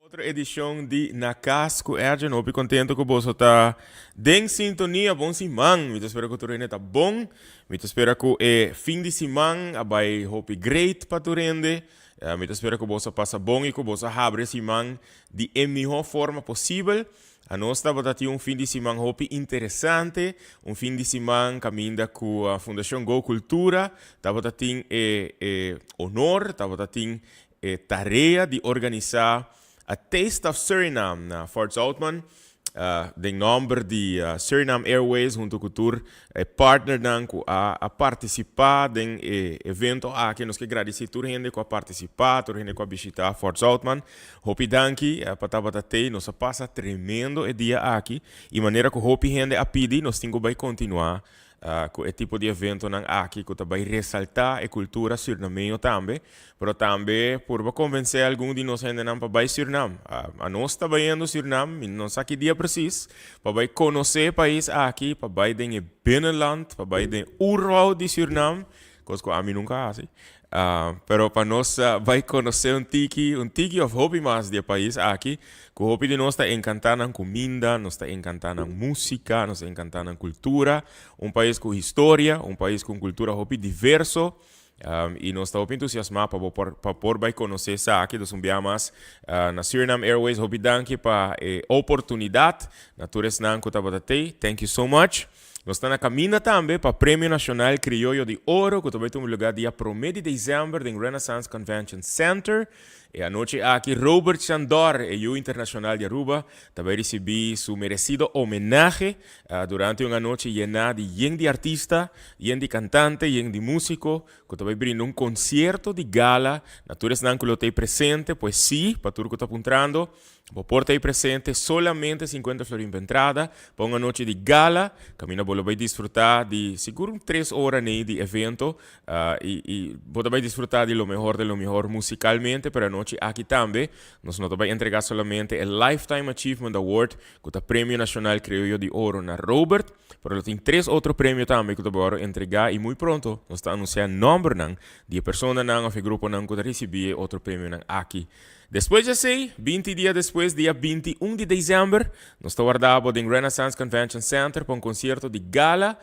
Outra edição de Na Casa com Erjan. Hope contento que você está em sintonia, bom semana. Eu espero que tu está bom. Eu espero que é fim de semana vai hope great para tu rende. Eu espero que você passa bom e que você abre semana de melhor forma possível. A nós estava um fim de semana hope interessante, fim de semana caminhando com a Fundação Go Cultura. Estava honor, estava tarefa de organizar a Taste of Suriname na Fort Zoutman. De nome de Suriname Airways, junto com o tour, partner a participar em evento aqui. Nós que agradecer a gente que participar, a gente que visitar Fort Zoutman. Hope danki para bater, nós passa tremendo o dia aqui. E maneira que hope gente a pedir, nós temos que continuar com esse tipo de evento aqui que vai ressaltar a cultura surinamenha também, mas também por convencer algum de nós ainda não para Suriname. A nós está indo Suriname, não sei que dia preciso, para conhecer o país aqui, para ir binnenland, para ir urval de Suriname, coisa que a mim nunca hace. Pero para nós vai conhecer tiki of hobby mais de país aqui, que o hobby de nós está encantado na comida, nós está encantado na música, nós está encantado na cultura, país com história, país com cultura hobby diverso. E nós estamos entusiasmados para poder conhecer isso aqui. Nós enviamos na Suriname Airways hobby danke para a oportunidade na turismo que estava até. Thank you so much. Nós estamos na caminho também para o Prêmio Nacional Criollo de Ouro, que também tem um lugar dia 1 de dezembro no Renaissance Convention Center. E a noite aqui, Robert Chandor, o internacional de Aruba, também recebeu seu merecido homenagem durante uma noite llena de artista, de cantante, de músico, que também brindou concerto de gala. Naturalmente, não coloquei presente, pois sim, para tudo que está apontando. Vou portar aí presente solamente 50 florins para entrada para uma noite de gala. Camina Bolo vai desfrutar de seguro 3 horas de evento e vai desfrutar de lo mejor musicalmente, pero a noite aqui também nós não vai entregar solamente o Lifetime Achievement Award, que é o Prêmio Nacional Criollo de Ouro na Robert, pero tem 3 outros prêmios também que vamos entregar e muito pronto nós estamos anunciando o nome de pessoa ou grupo que receber outro prêmio aqui. Depois de sei, 20 dias depois, dia 21 de dezembro, nós estamos guardando em Renaissance Convention Center para concerto de gala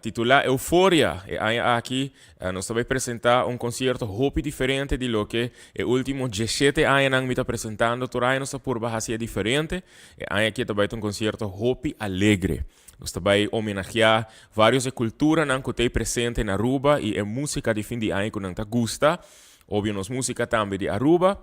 titular Euphoria. E aqui nós vamos apresentar concerto hope diferente de lo que o último 17 anos me está apresentando. Toda nossa curva é diferente. E aqui também concerto hope alegre. Nós também homenagear várias culturas que estão presentes na Aruba e a música de fim de ano que não gusta. Óbvio, nós música também de Aruba.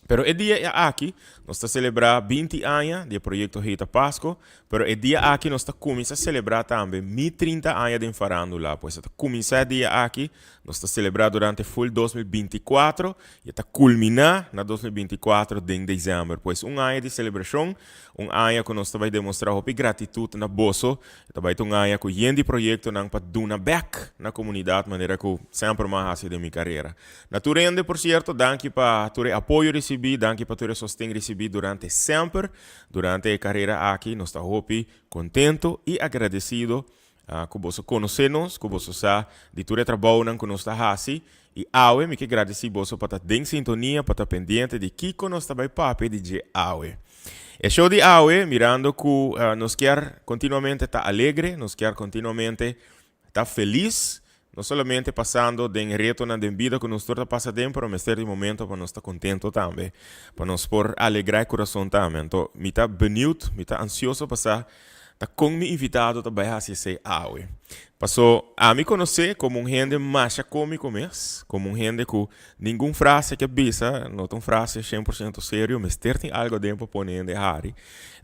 Pero o dia aqui, nós estamos celebrando 20 anos do projeto Rita Pasco, pero o dia aqui nós estamos começando a celebrar também 30 anos de farándola, pois está começando o dia aqui, nós estamos celebrando durante full 2024 e está culminar na 2024 de dezembro, pois ano de celebração, ano que nós vamos demonstrar a gratidão na bolso, também um ano que o projeto não para dar back na comunidade, de maneira que sempre mais de minha carreira. Naturalmente, por certo, danke para o apoio recebido, danke para o sustento recebido durante a carreira aqui, nós estamos contento e agradecido que você conhece-nos, que você sabe de todo o trabalho que nós estamos fazendo. E Aue, me que agradecer você para estar em sintonia, para estar pendente de que nós estamos para DJ Aue. O show de Aue, mirando que nós quer continuamente estar alegre, nós quer continuamente estar feliz, não somente passando de reto na vida que nós estamos passando, mas ter de momento para nós estar contento também, para nós por alegrar o coração também. Então, me está bonito, me está ansioso para estar com meu invitado também a se Aue. Passou a me conhecer como gente mais cômico mesmo, como gente com nenhuma frase que bisa, não tem frase 100% sério, mas tem algo dentro para pôr em Harry.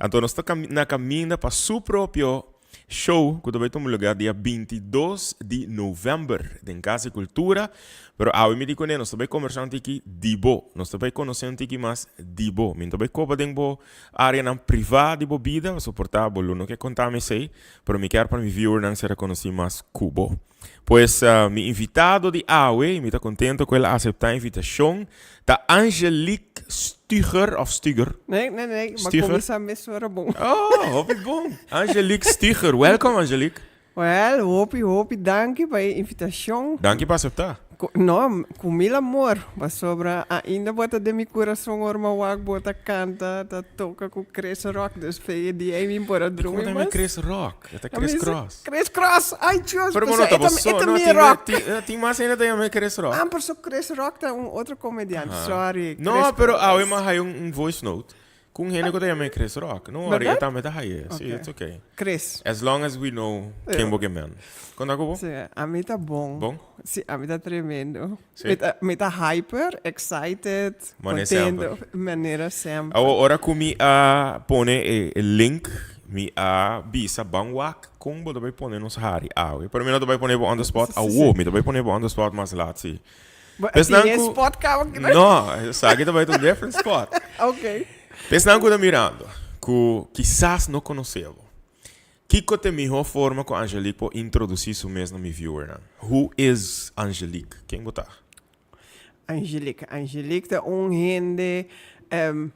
Então, nós estamos na caminho para seu próprio show, que também tem um lugar dia 22 de novembro, em Casa e Cultura. Pero me digo, nós também conversando aqui de bo, nós também conhecendo aqui mais de bo. Nós também copa de bo área privada de bebida, suportar bolo, não quer contar me sei, pero me quer para me viewer não ser conhecido mais cubo. Pois me invitado de Aue, me está contento com ela aceitar a invitação, da Angelique Stugger of Stugger. Nee, maar começar mesmo era bom. Oh, hoop het bom. Angelique Stugger, welcome Angelique. Well, hope, danke para a invitação. Danke para aceitar. No, com mil amor. Mas sobra ainda bota de meu coração orma wag bota canta, tá toca com Chris Rock, dus feia die aí me bora Como drume, também Chris Rock, até Chris Cross. Chris Cross, ai Deus, Pero não tá só, ita não mi rock. tem mais ainda também Chris Rock. Ah, pero Chris Rock tá outro comediante, sorry. No, Chris pero Cross. eu mas um voice note. Com gente que também Chris Rock. Não, Verdade? eu também tá aí. Sim, it's okay. Chris. As long as we know quem é man. Quando acabou? Sim, a mim tá bom. Bom? Sim, a mim tá tremendo. Sim. Me tá hyper, excited, Maneira contento, maneira sempre. Agora comi a pone link mi a bisa bangwak kung bodo vai pone nos hari. Pero mi não vai pone on the spot. Mi vai pone on the spot mas lá sim. Tem spot cá? No, sabe que vai um different spot. Ok. Pensando que mirando, que quizás não conheceu. Kiko te melhor forma com Angelique para introduzir isso mesmo no meu viewer. Né? Who is Angelique? Quem botar? Angelique é gente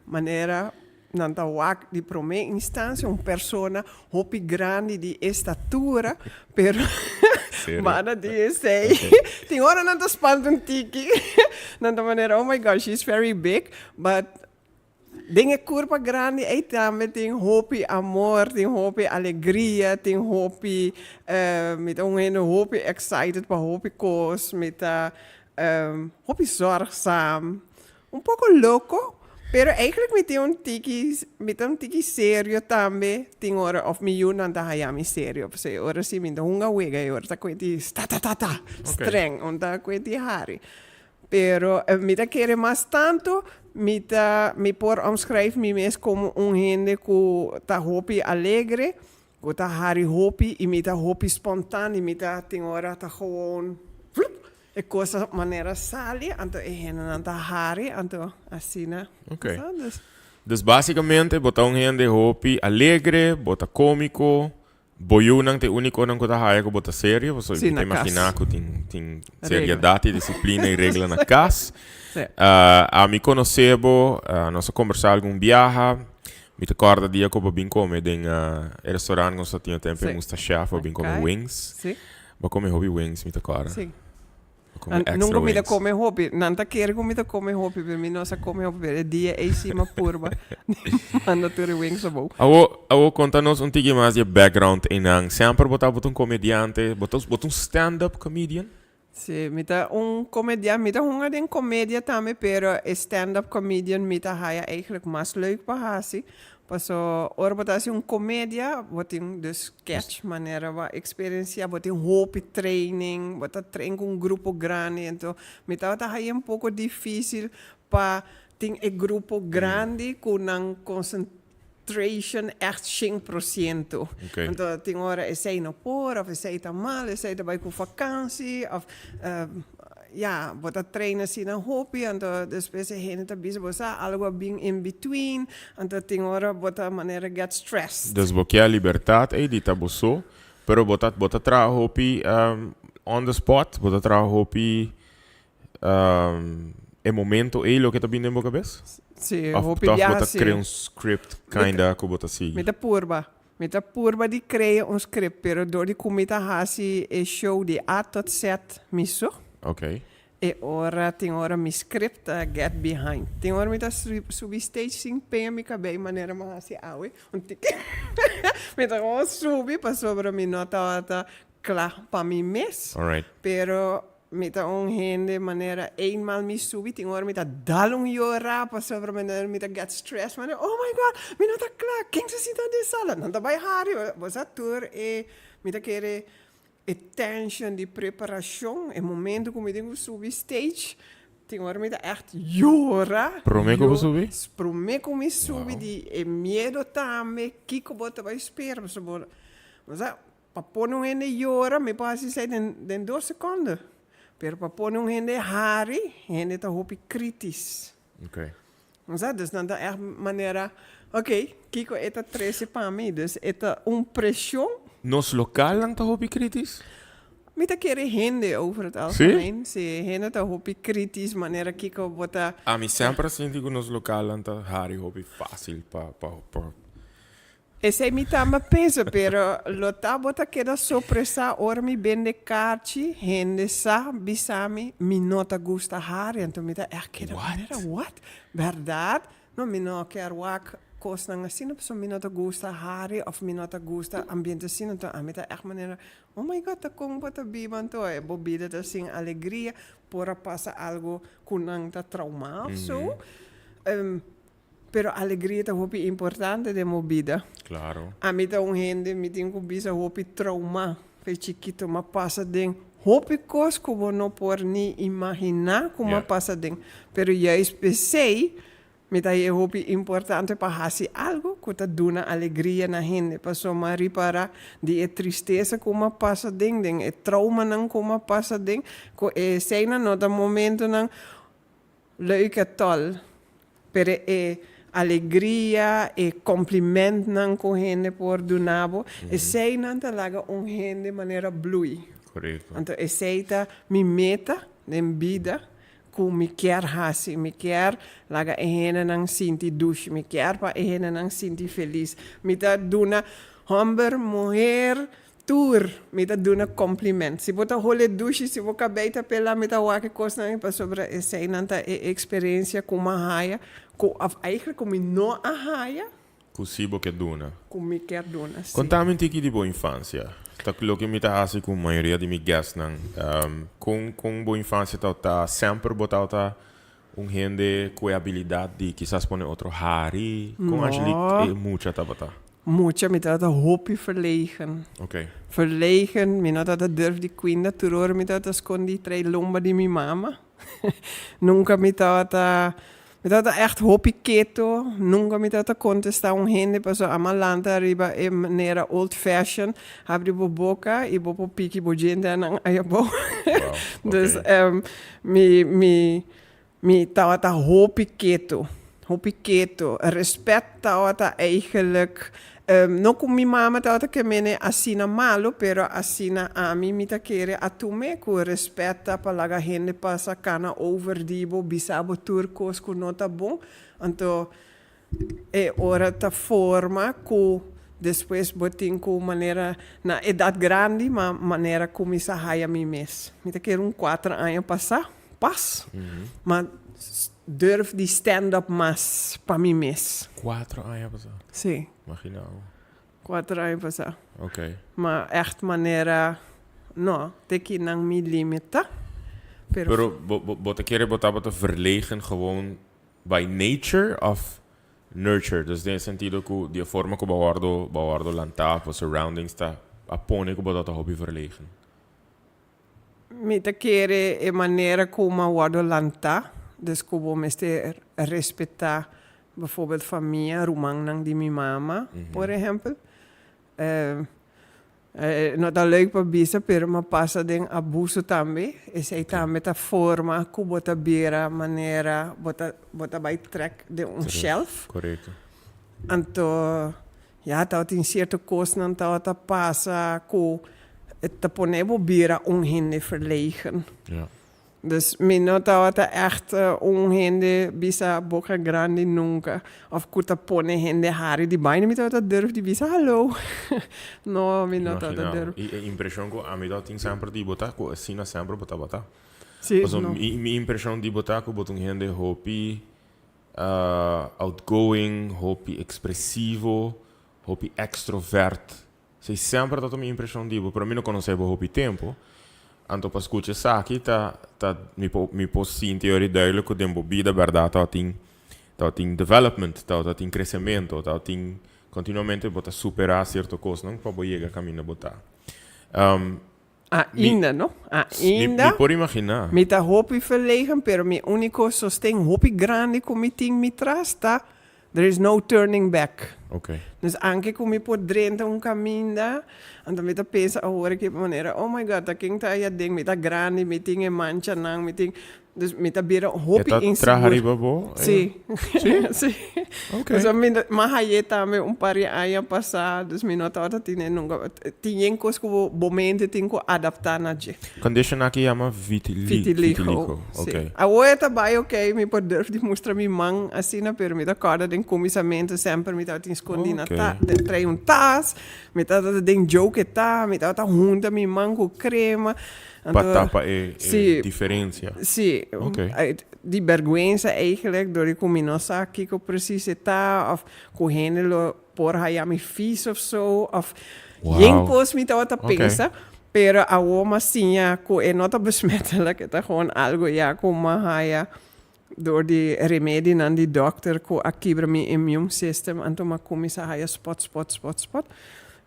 maneira não tá wak de primeira instância persona hopi grande de estatura, pero mana de sei. Tem hora não tá espanta tiki. Não tá maneira, oh my gosh, she's very big, but tem curva grande e também tem hopi amor, tem hopi alegria, tem hopi met gente hopi excited para hopi cos, met hopi zorgzaam, pouco louco, pero eigenlijk met um tiki sério também, tem hora of miljoen não tá hayami sério, porque hora sim met hunga wega, hora tá kwenti ta streng, onda kwenti hari. Pero mita querer mais tanto, mita me por omschrijven me mes como gente que tá hopi alegre, que tá hari hopi e mita hopi spontaan, mita tem hora tá gewoon e coisa maneira sali, anto e gente não tá hari, anto assim, né? Ok. Dus basicamente botar gente hopi alegre, botar cômico. Boiu não tem único não que tá raia que bota sério, você tem imaginar que tem seriedade, disciplina e regra na casa. A me conhecebo, nós conversar algum viaja, me te acorda dia que eu vim comer em restaurante nós tinha tempo em Mustache, eu vim comer wings. Sim. Vou comer hobby wings, me te acorda. Sim. Não comida come hobby, não tá querendo comida come hobby, para mim nossa come hobby, é dia é cima purba. Manda tu wings abo. Awo conta-nos tigre mais de background em ang sempre botar comediante, botar stand-up comedian. Sim, mita comediante, mita hunga comédia também, pero stand-up comedian mita haya eigenlijk mais leuk para hasi. Paso ora botar comédia, botin de sketch maneira va experiencia, botin hope training, botar trein com grupo grande, então me tava aí pouco difícil para ter grupo grande com uma concentration echt 100%. Okay. Então tem hora é sei no por, of sei tá mal, sei tá vai com vakansie, of ja, bota treina assim na hopi, então depois a gente tá bisa botar algo bem in between, então tem hora bota maneira get stressed. Desbloquear a liberdade e de tabuso, pero bota tra hopi on the spot, bota tra hopi e momento e lo que tá vindo em boca cabeça. Sim, hopi viaja bota criar um script kinda que bota assim. Meta purba de criar um script, pero door die comita hasi e show de A tot Z miso. Ok. E ora tem hora mi script get behind. Tem hora mi tá subir stage sim penha mi cabei maneira mas assim awe. Mi tá gewoon subir para sobre mi nota klaar para mi mes. Alright. Pero mi tá gente maneira eenmaal mi subir tem hora mi tá dalung yora para sobre maneira mi tá get stress maneira oh my god mi nota klaar quem se senta de sala não tá vai hari você tour e mi tá querer tension de preparação, é momento como eu subir stage, tem hora me dá echt jora. Prometo que subir? Prometo que me subir de medo também, que eu bota vai esperar, mas para pôr um gente jora, me passa isso em 2 segundos, pero para pôr um gente hari, gente tá hopi crítico. Ok. Mas dus dan echt maneira, ok, Kiko eta 13 para mim, dus eta pressão. Nos local lang ta hopi kritis? Mita querer gente over het algemeen. Sim, gente tá hopi kritisch, maneira que eu bota. A mim sempre sinto que nos local lang ta hari hopi fácil pa E sei mi tama pensa, pero lo tabota queda sorpresa, ora mi bende carci, hende sa, bisami, mi nota gusta hari, então mi ta, queda What? maneira, what? Verdade? No, mi no quer wak, costa nga sino, so mi nota gusta hari, of mi nota gusta ambiente sino, então a mi ta maneira, oh my God, ta kong bota biban to, bobida ta sing alegria, pora passa algo kunang ta trauma, so. Pero alegria é muito importante de minha vida. Claro. A mim tá gente, me tem que bisa muito trauma, foi chiquito, mas passa den, muito coisas que eu não pode nem imaginar como passa den. Pero eu pensei, me tá é muito importante para fazer algo que tá dando alegria na gente, para só reparar de tristeza como passa den, é trauma não como passa den, que é cena no momento não leuke tol, pero é alegria e complimento não com gente por do nabo e sei não tá laga gente de maneira blui. Correto. Então essa minha meta de vida que me quer fazer, me quer laga gente não sentir duche, me quer para gente não sentir feliz, me tá dando homem, mulher tour, me tá dando complimento. Se você role duche, se você beita pela me tá wake coisa para sobre essa não tá experiência com uma raia eigenlijk kom je no a haia. Kusibo que duna. Kom ik quer dona. Contame um tiki de boa infância. Tá que lo que me tá assim com a maioria de meus guests não. Com boa infância tá sempre botar gente com a habilidade de quizás poner outro hari. Com Angelique muita tá botar. Mucha me tá hopi verlegen. Ok. Verlegen, me não tá durf de quinda, turor me tá escondi trei lomba de minha mama. Nunca me tá met dat echt hopi keto, nunca me dat contestar gente, paso amalanta arriba e maneira old fashion, abre boca e bo piki bo gente nang ayabo. Dus mi tawata hopi keto, respect tawata eigenlijk. Non con mia mamma tawata che mene assina malo, pero assina a mi ta kere a tu me ku respetta pa laga gente passa cana over dibo bisabo turcos ku nota bom. Anto e ora ta forma ku después botin ku maneira na edad grande, ma maneira como sa haya mi mes. Mi ta kere 4 anos passar, ma durf die stand-up mas para mim mês. 4 anos passar? Sim. Imagina. 4 anos passar. Ok. Maar echt maneira, no, teki nang mi limita. Pero bota querer botar verlegen gewoon by nature of nurture. Dus in sentido que de forma que bawardo lanta, o surroundings ta apone que botar hobby verlegen. Mi te kere e maneira como wardo lanta. Dus como me este respeitar bijvoorbeeld familie, rumang nang di mi mama, por exemplo. Não tá leuk para bisa, pero ma passa den abuso também. E sei também tá forma que bota beira maneira, bota by track de shelf. Correto. Então, ja, tá tem certo coisa não tá passa com te ponebo beira hende verlegen. Ja. Dus mijn nota echt hende bisa boca grande nunca. Of kuta pone hende hari die bijna met dat durf die bisa hallo. No, mijn nota dat durf. Impressão que a mim dá tem sempre de botar, que assina sempre botar. Sim, Mas no. minha impressão de botar que botam hende hopi outgoing, hopi expressivo, hopi extrovert. Sei sempre data minha impressão de, para mim não conhecebo hopi tempo. Anto pas escuta aqui me posso sentir teoria duidelijk que den bobida verdade tá tem development, tá tem crescimento, tá tem continuamente bota superar certo coisa, não para chegar caminho botar. Ainda, no? Ainda. Me pode imaginar. Me tá hopi verlegen, pero mi único sostén hopi grande como mi ting mi trasta. There is no turning back. Okay. Dus anche come può drenta un cammino, and mi pensa ora che maniera, oh my god, dat ging ta ja ding, mi ta grande, mi ting e mancha nang, mi ting, Dus met dat bira hopi Eta inseguro. trahariba bo? Sí. Sí. Okay. Dus mahaya também par de anos passado, dus me nota outra tinha coisa que o momento tem que adaptar na je. Condition aqui chama vitiligo. Ok. Agora tá bem, ok, me poder de mostrar minha mão assim na permita corda de comissamento sempre me tá escondido Ok. na trai tas, me tá den joke tá, me tá junta minha mão com crema. Para tapa Sim. diferença. Sim, die vergüenza eigenlijk door die combinatie que eu preciso estar of correndo por aí me fiz of zo of geen koos met wat te pensa, pero a oma sinha ko é nota besmettelijk het gewoon algo ja como haya door die remedie nan die dokter ko akibra mi immune system en toma komisa haya spot.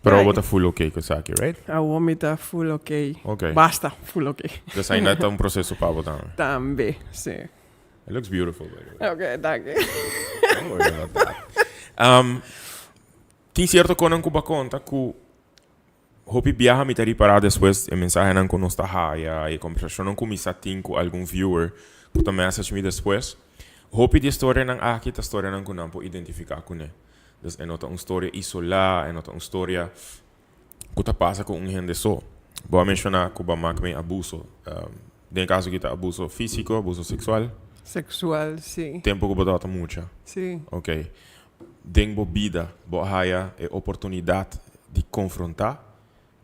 Pero Ja, wat een full oké kusaki, right? a oma está full ok. Ok. Basta, full ok. Dus ainda está um processo para botar. Também, sim. It looks beautiful, by the way. Ok, dank je. Don't worry about that. Tem certo conan cuba conta que hopi viaja mi tari para depois e mensagem não conosco haya e conversação não começa com algum viewer que também message me depois. Hopi de história não aqui a história não conan po identificar com ele. Dus é nota uma história isolada, é nota uma história que tá passa com gente só. Vou mencionar que o mak me abuso. Tem caso que tá abuso físico, abuso sexual. Sexual, sim. Tempo que botava muito. Sim. Ok. Den bebida, bohaya é oportunidade de confrontar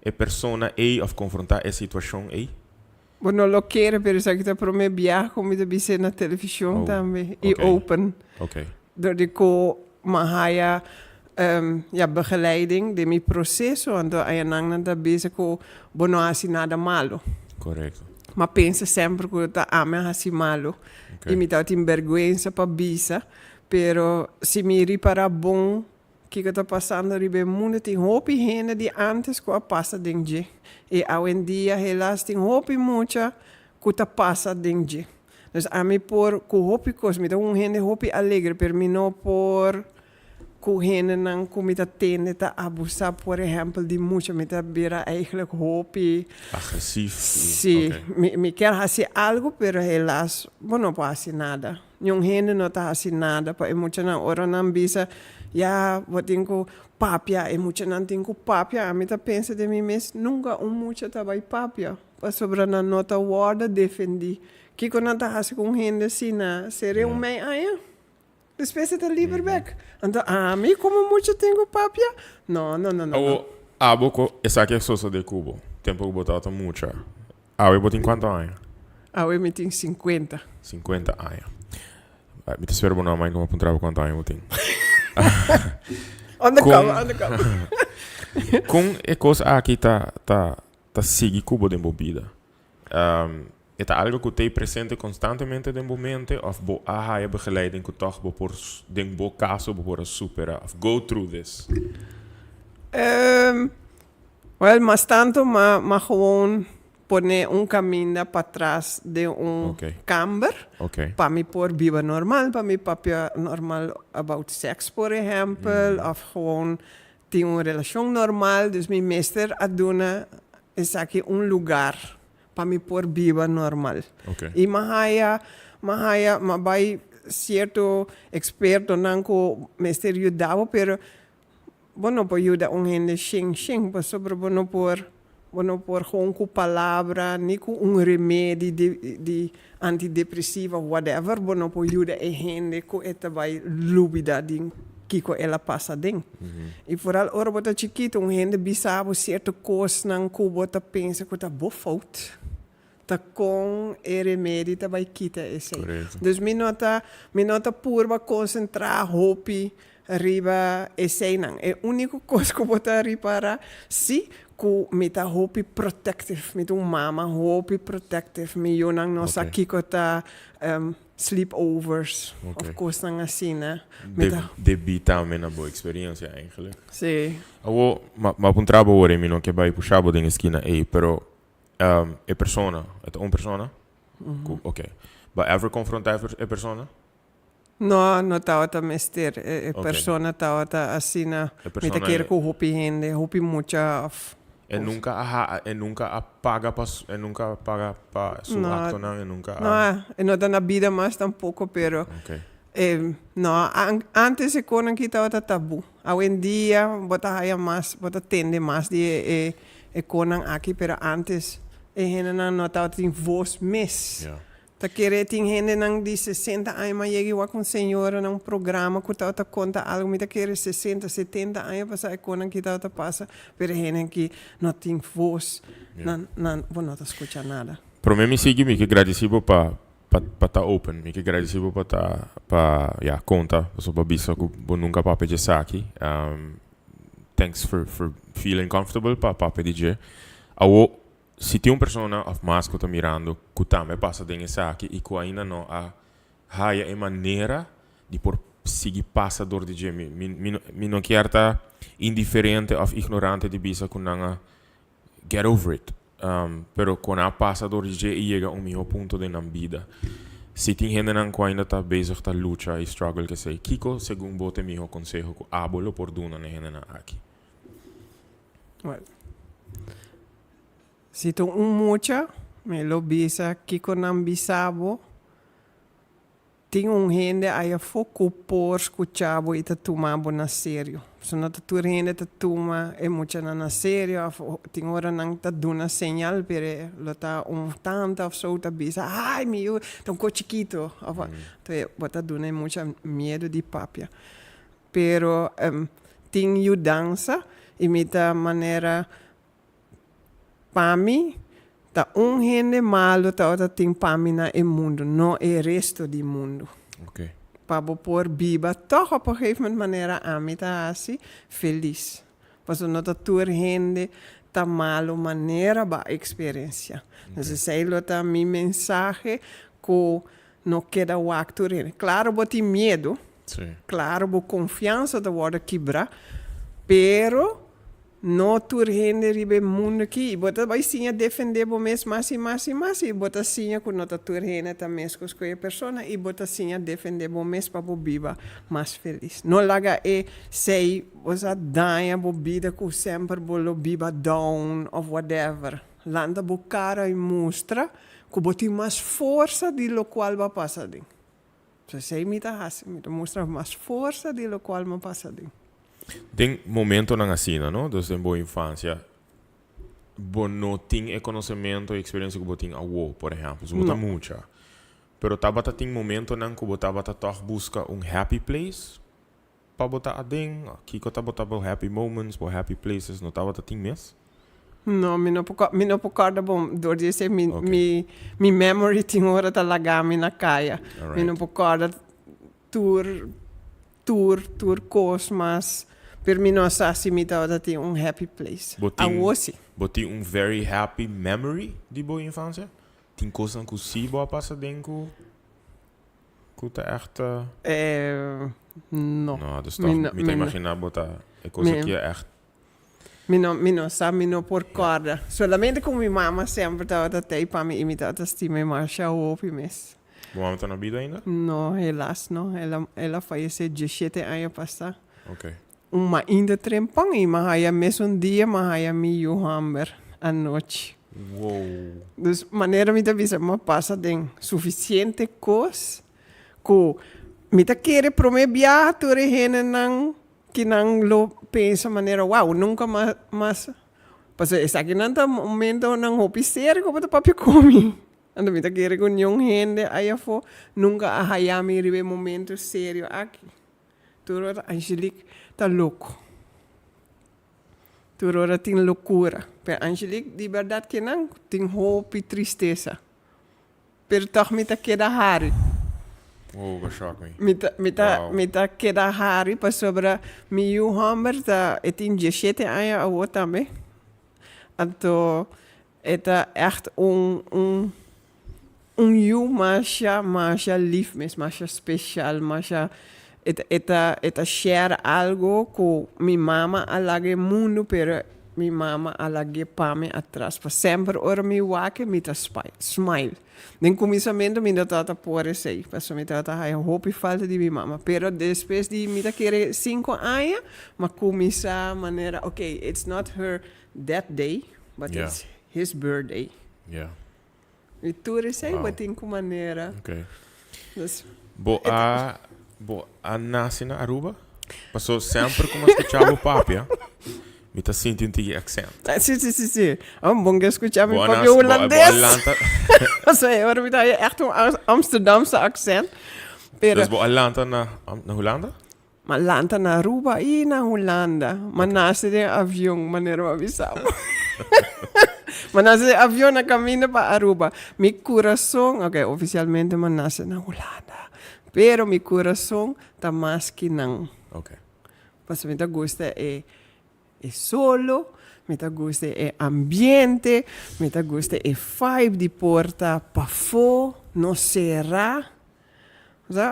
a persona e of confrontar a situação e. Bom, não lo quero, pero isso aqui tá para me viajar como de bise na televisão também. E ok. open. Ok. Door die ko mahaya ja, begeleiding de mi processo, ando ayanang nanda bezig ko bono hasi nada malo. Correto. Ma pensa sempre que tá ame hasi malo. Ok. E mi tá tem vergüenza pa bisa, pero se mi ripara bom que está passando ribe mundo tem hopi gente de antes que passa dentro. E hoje em dia helaas tem hopi mucha que tá passa dentro. Dus a mim por com hopi cos me dá gente hopi alegre, per mim não por com gente não comida tende tá abusar, por exemplo, de mucha me tá beira eigenlijk hopi. Agressief. Sim, Okay. me quer fazer algo, pero helaas, não pode fazer nada. Yung gente não tá fazendo nada, pa mucha na hora não bisa, ja, wat tenho papia, e mucha não tenho papia, a mim tá pensa de mim mesmo, nunca mucha tá vai papia, pa sobra na nota word defendi. Que quando tá fazendo com gente assim, na seria mei aia. Después tá liever weg. Então, a mim como mucha tenho papia? Não. O aboco, essa aqui é sosa de Cubo. Tempo que botava mucha. Ah, eu botei quanto anos? Eu me tenho 50. 50 anos. Me te espero bonar mãe como apontava quanto anos eu tenho. Undercover. Com a coisa aqui tá seguir Cubo de bebida. É algo que tem presente constantemente de momento of bo a begeleiding que toch bo por den bo caso bo por supera of go through this. Well, mas tanto mas gewoon poner caminho para trás de camber para me pôr vida normal, para me papia normal about sex, por exemplo, of gewoon ter uma relação normal, dus mijn meester a dona is aqui lugar para me pôr vida normal. E mahaya vai certo experto não que meester ajudava, pero não pode ajudar gente xing, mas sobre não por gewoon com palavra, nem com remédio de antidepressiva, whatever, não pode ajudar a gente que esta vai lúbida de que ela passa dentro. E vooral ora bota chiquito, gente bisabo certo coisa não que bota pensa que tá boa falta. Tá com remédio tá vai quitar esse. Dus me nota purba concentrar hopi riba esse não. É único coisa que bota ripara se que me tá hopi protective, me mama hopi protective, me eu não nossa aqui que tá sleepovers of coisa assim, né? Debit também uma boa experiência eigenlijk. Sim. Ma un trabo ora mi non che vai pushabo den esquina pero é persona, é uma persona. Ok. But ever confrontar a persona? No tá outra mester, persona tá outra assim, me tá querer com hopi gente, hopi mucha nunca apaga para su No, acto, não, nunca. no da na vida mais tampouco, pero Okay. antes se konan kita wata tabu. Hoy en día bota haya más, bota tende más de konan aqui, pero antes gente não notava tem voz mes. Yeah. Ta querer tem gente não de 60 anos, mas chega com senhora num programa que tá conta algo, me tá querer 60, 70 anos passar konan kita tá passa, pero gente que não tem voz, não tá escutar nada. Para mim, me sigue, me que agradecido para estar open, me que agradecido para conta, so para bisa que nunca para pedir aqui. Thanks for feeling comfortable para pedir. Se tem uma pessoa of mais que está mirando, que também passa dentro aqui e que ainda não há a maneira de por seguir passador de dia, me não quer estar indiferente ou ignorante de bisa que não get over it. Pero quando há passador de dia e chega a meu ponto de na vida, se tem gente que ainda está bezig tá luta e struggle que sei, Kiko, segundo bote meu conselho, que abolo por duna na gente aqui. Well, se tu mucha, me lo bisa, Kiko não bisabo, tem gente aí foco por escutar e tá tomando na sério. Se não tá tudo gente tá toma é muito na sério, tem hora não tá dando señal, pero lo tá tanto of so tá bisa, ai meu, tão chiquito, então bota dando muito medo de papia. Pero tem dança e mita maneira para mim tá gente malo tá outra tem para mim na mundo, não é resto do mundo. Okay. Para por biba, toch op een gegeven moment maneira a mim tá assim feliz. Mas não tá toda gente tá malo maneira ba experiência. Então sei lá tá minha mensagem que não queda o acto rende. Claro, botar medo. Sim. Claro, bo confiança da word quebra, pero no toda gente ribe mundo aqui, bota vai sim defender bo mes mais e bota sim que nota toda gente também com a pessoa e bota sim defender bo mes para bo biba mais feliz. Não laga sei você danha bo vida que sempre bo lo biba down of whatever. Landa bo cara e mostra que boti mais força de lo qual va passar ding. So sei me mostra mais força de lo qual va passar ding. Tem momento na cena, não? Desde boa infância, não tem conhecimento e experiência que você tem por exemplo. Isso muda muito. Pero tabata tem momento na que você tabata toch busca happy place para botar a ding. Aqui que tabata happy moments, happy places, não tabata tem mesmo? Não, me não pocorda bom, dor de ser mi memory tem hora tá lagami na caia. Me não pocorda tour cosmas. Per mim não sa se me tá tem happy place. Botin very happy memory de boa infância? Tem coisa que se boa passa dentro que tá echt não. Não, dus toch me tá imaginar botar é coisa que é echt. Me não por corda. Solamente com minha mama sempre tá tei para me imitar a estima marcha o mes. Boa tá na vida ainda? Não, helaas não. Ela faleceu 17 anos passado. Okay. Uma ainda trempang e mahaya mesmo dia mahaya mi hammer à noite. Wow. Dus maneira me avisa, mas passa den suficiente coisa que me tá querer promebiar tore hene nang que não lo pensa maneira wow nunca mais passa essa aqui não tá momento não opicer como tá papi comi. Ando me tá querer com young gente aí fo nunca a hayami ribe momento sério aqui. Turora Angelique tá louco. Turora tem loucura. Pero Angelique, de verdade que não, tem hope e tristeza. Pero toch me tá queda hari. Oh, that shocked me. Me tá queda hari para sobre meu hammer tá tem 17 anos também. Então, é echt masha lief mes, masha special, masha Eta share algo que mi mama alage mundo, pero mi mama alage pame atrás. Pa sempre ora mi wake mi ta smile. Den cominciamento mi tata pore sei. Passo mi tata hai hopi falta di mi mama. Pero después di mi ta kere 5 años, ma comincia manera, okay, it's not her that day, but Yeah. it's his birthday. Yeah. E tu sei, Wow. but in manera. Okay. Dus, Bo a nasi na Aruba? Passo sempre como escuchava o papi, ah? Mi ta sinti un tigi accent. sì. Oh, bom que escuchar mi Bo papi Bo holandês. Atlanta. Sei, ora mi dai echt een Amsterdamse accent. Pero, Dus bo Atlanta na Holanda? ma lanta na Aruba e na Holanda. Ma nasce de avião, maneira uma visão. Mas nasce de avião na caminho para Aruba. Mi coração, ok, oficialmente mas nasce na Holanda. Pero mi coração tá mais que não. Okay. Mas me gusta é solo, me gusta é ambiente, me gusta é vibe de porta para fora, não será.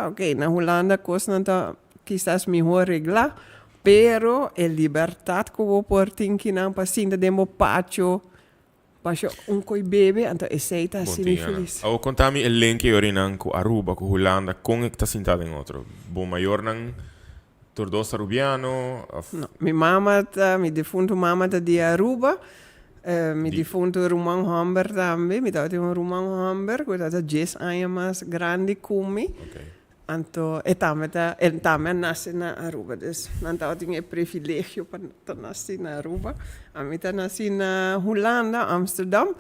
Ok, na Holanda costa não quizás mejor regla, pero a liberdade que eu portin que não pasinda demo patio, patio coi bebe, então esse tá assim feliz. Ou contami il link que orinan com Aruba, com Holanda, com que tá sentado em outro. Bo maior nan tordos arubiano. No, mi defunto mama tá de Aruba. Mi defunto Roman Hamber também, mi tava um Roman Hamber, que tá 10 anos mais grande como. Okay. Então, ele também nasce na Aruba, dus não tava tinha privilégio para nascer na Aruba. A mim tá nasci na Holanda, Amsterdam,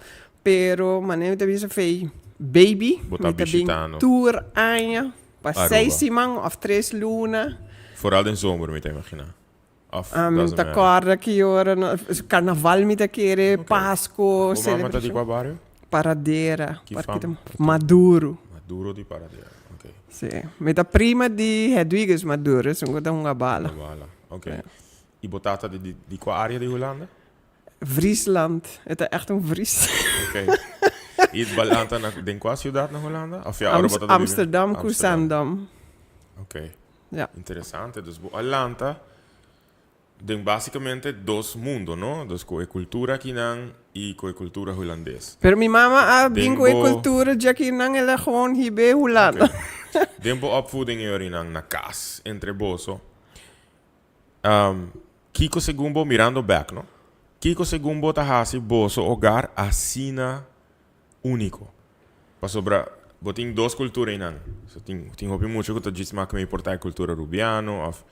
pero maneira também se fez baby, Botar mi tá visitando. tour anos, para Aruba. 6 semanas of 3 luna. Vooral in zomer, moet je imagineren. Of Mi ta corda che ora carnaval mi ta chiede Pasco, Hoe mama dat die qua barrio? Paradera, Chi perché fam? Maduro. Maduro di Paradera. Ok. Sì, mi ta prima di Hedwiges Maduro, sono da una bala. Voilà. Ok. I botata di qua area di Holanda? Friesland, het is echt een Fries. Ok. I balanta na den qua ciudad na Holanda? Of ja, ora botata di- Amsterdam, Kusandam. Ok. Ja. Interessante. Dus Atlanta tem basicamente dos mundos, ¿no? Dus com a cultura kinan e com a cultura holandês. Pero mi mama a bingo e Dengo- cultura, já que não ela gewoon hier bij Holanda. Tempo opvoeding yorinang na kas entre boso. Kiko segumbo mirando back, no? Kiko segumbo tahasi boso hogar asina único. Pa sobra boting dos cultura inang. So ting hopi mucho que tajis mak me importar cultura rubiano of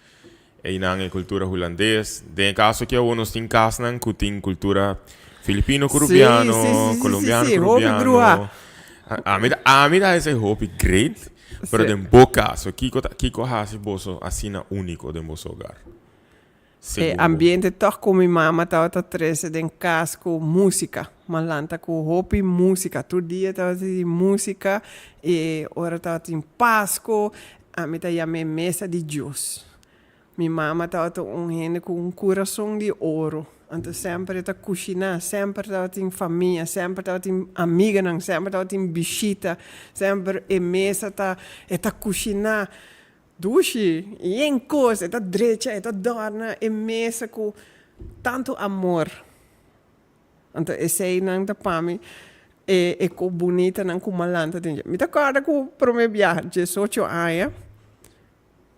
inang e cultura holandês. De caso que uno sting kas nang kuting cultura filipino rubiano, sì, colombiano sì, hopi rubiano. grua. A mí da ese hopi great. Pero Sì. den boca, so Kiko hasi boso asina único den boso hogar. E ambiente toch com minha mama tava treze den casco música, malanta com hopi música, todo dia tava de música e ora tava em Pasco, a mim tava mesa de Deus. Minha mama tava gente com coração de ouro. Então sempre tá cozinhar, sempre tava em família, sempre tava em amiga, sempre tava em visita, sempre e mesa tá cozinhar. Dushi, em coisa, tá direita, tá dona, e mesa com tanto amor. Então, esse aí não tá para mim, e com bonita, não com malanta. Me tá cara com o meu viagem, 18 anos,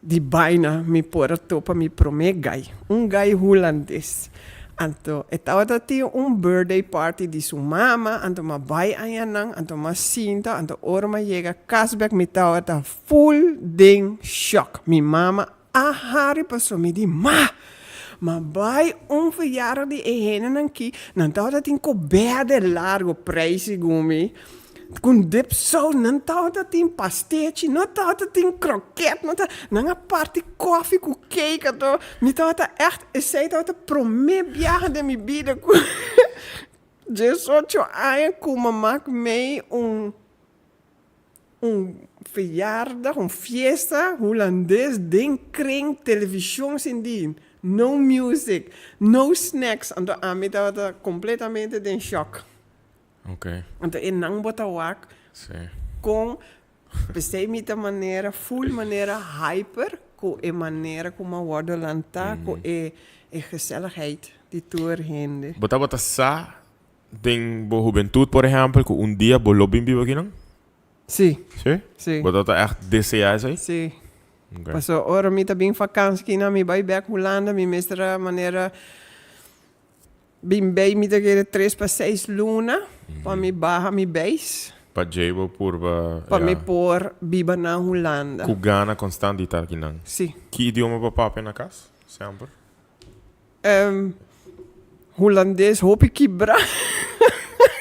de baina, me pôr topa, me promê gai, gai holandês. Então, estava tinha birthday party de sua mama, então ma bai ayanang, então ma sinta, então ora ma chega casback me estava full ding shock. Mi mama ahari passou me di ma bai verjaardag die henen aqui, não estava tinha coberta largo prijs gumi. Com dip saus, não estava tinha pastete, não estava tinha croquete, não tinha parte koffie com cake, então, me estava echt, eu sei, estava promê viagem de minha vida, com 18 anos, com mamãe mee verjaardag, fiesta holandês, den kring, televisão sem din, no music, no snacks, então, a mim estava completamente em choque. Ok. Então, eu não botava Sim. com, pensei de maneira, full maneira hyper, com a maneira como a word lanta, com a gezelligheid die tour hende. Bota sa ding bo juventud, por ejemplo, que un día bo lobby vivo aquí, ¿no? Sim, Sí? sim. Bota echt deseas aí? Sim. Okay. Passo ora mi bem vakantie kina mi vai back Holanda, mi mestra maneira bem bem mi te quere 3 para 6 luna, para mi barra mi base, Pa Jabo purba para mi por biba na Holanda. Cugana constante estar aqui não. Sim. Que idioma pa papi na casa? Sempre. Holandês, hoop que bra.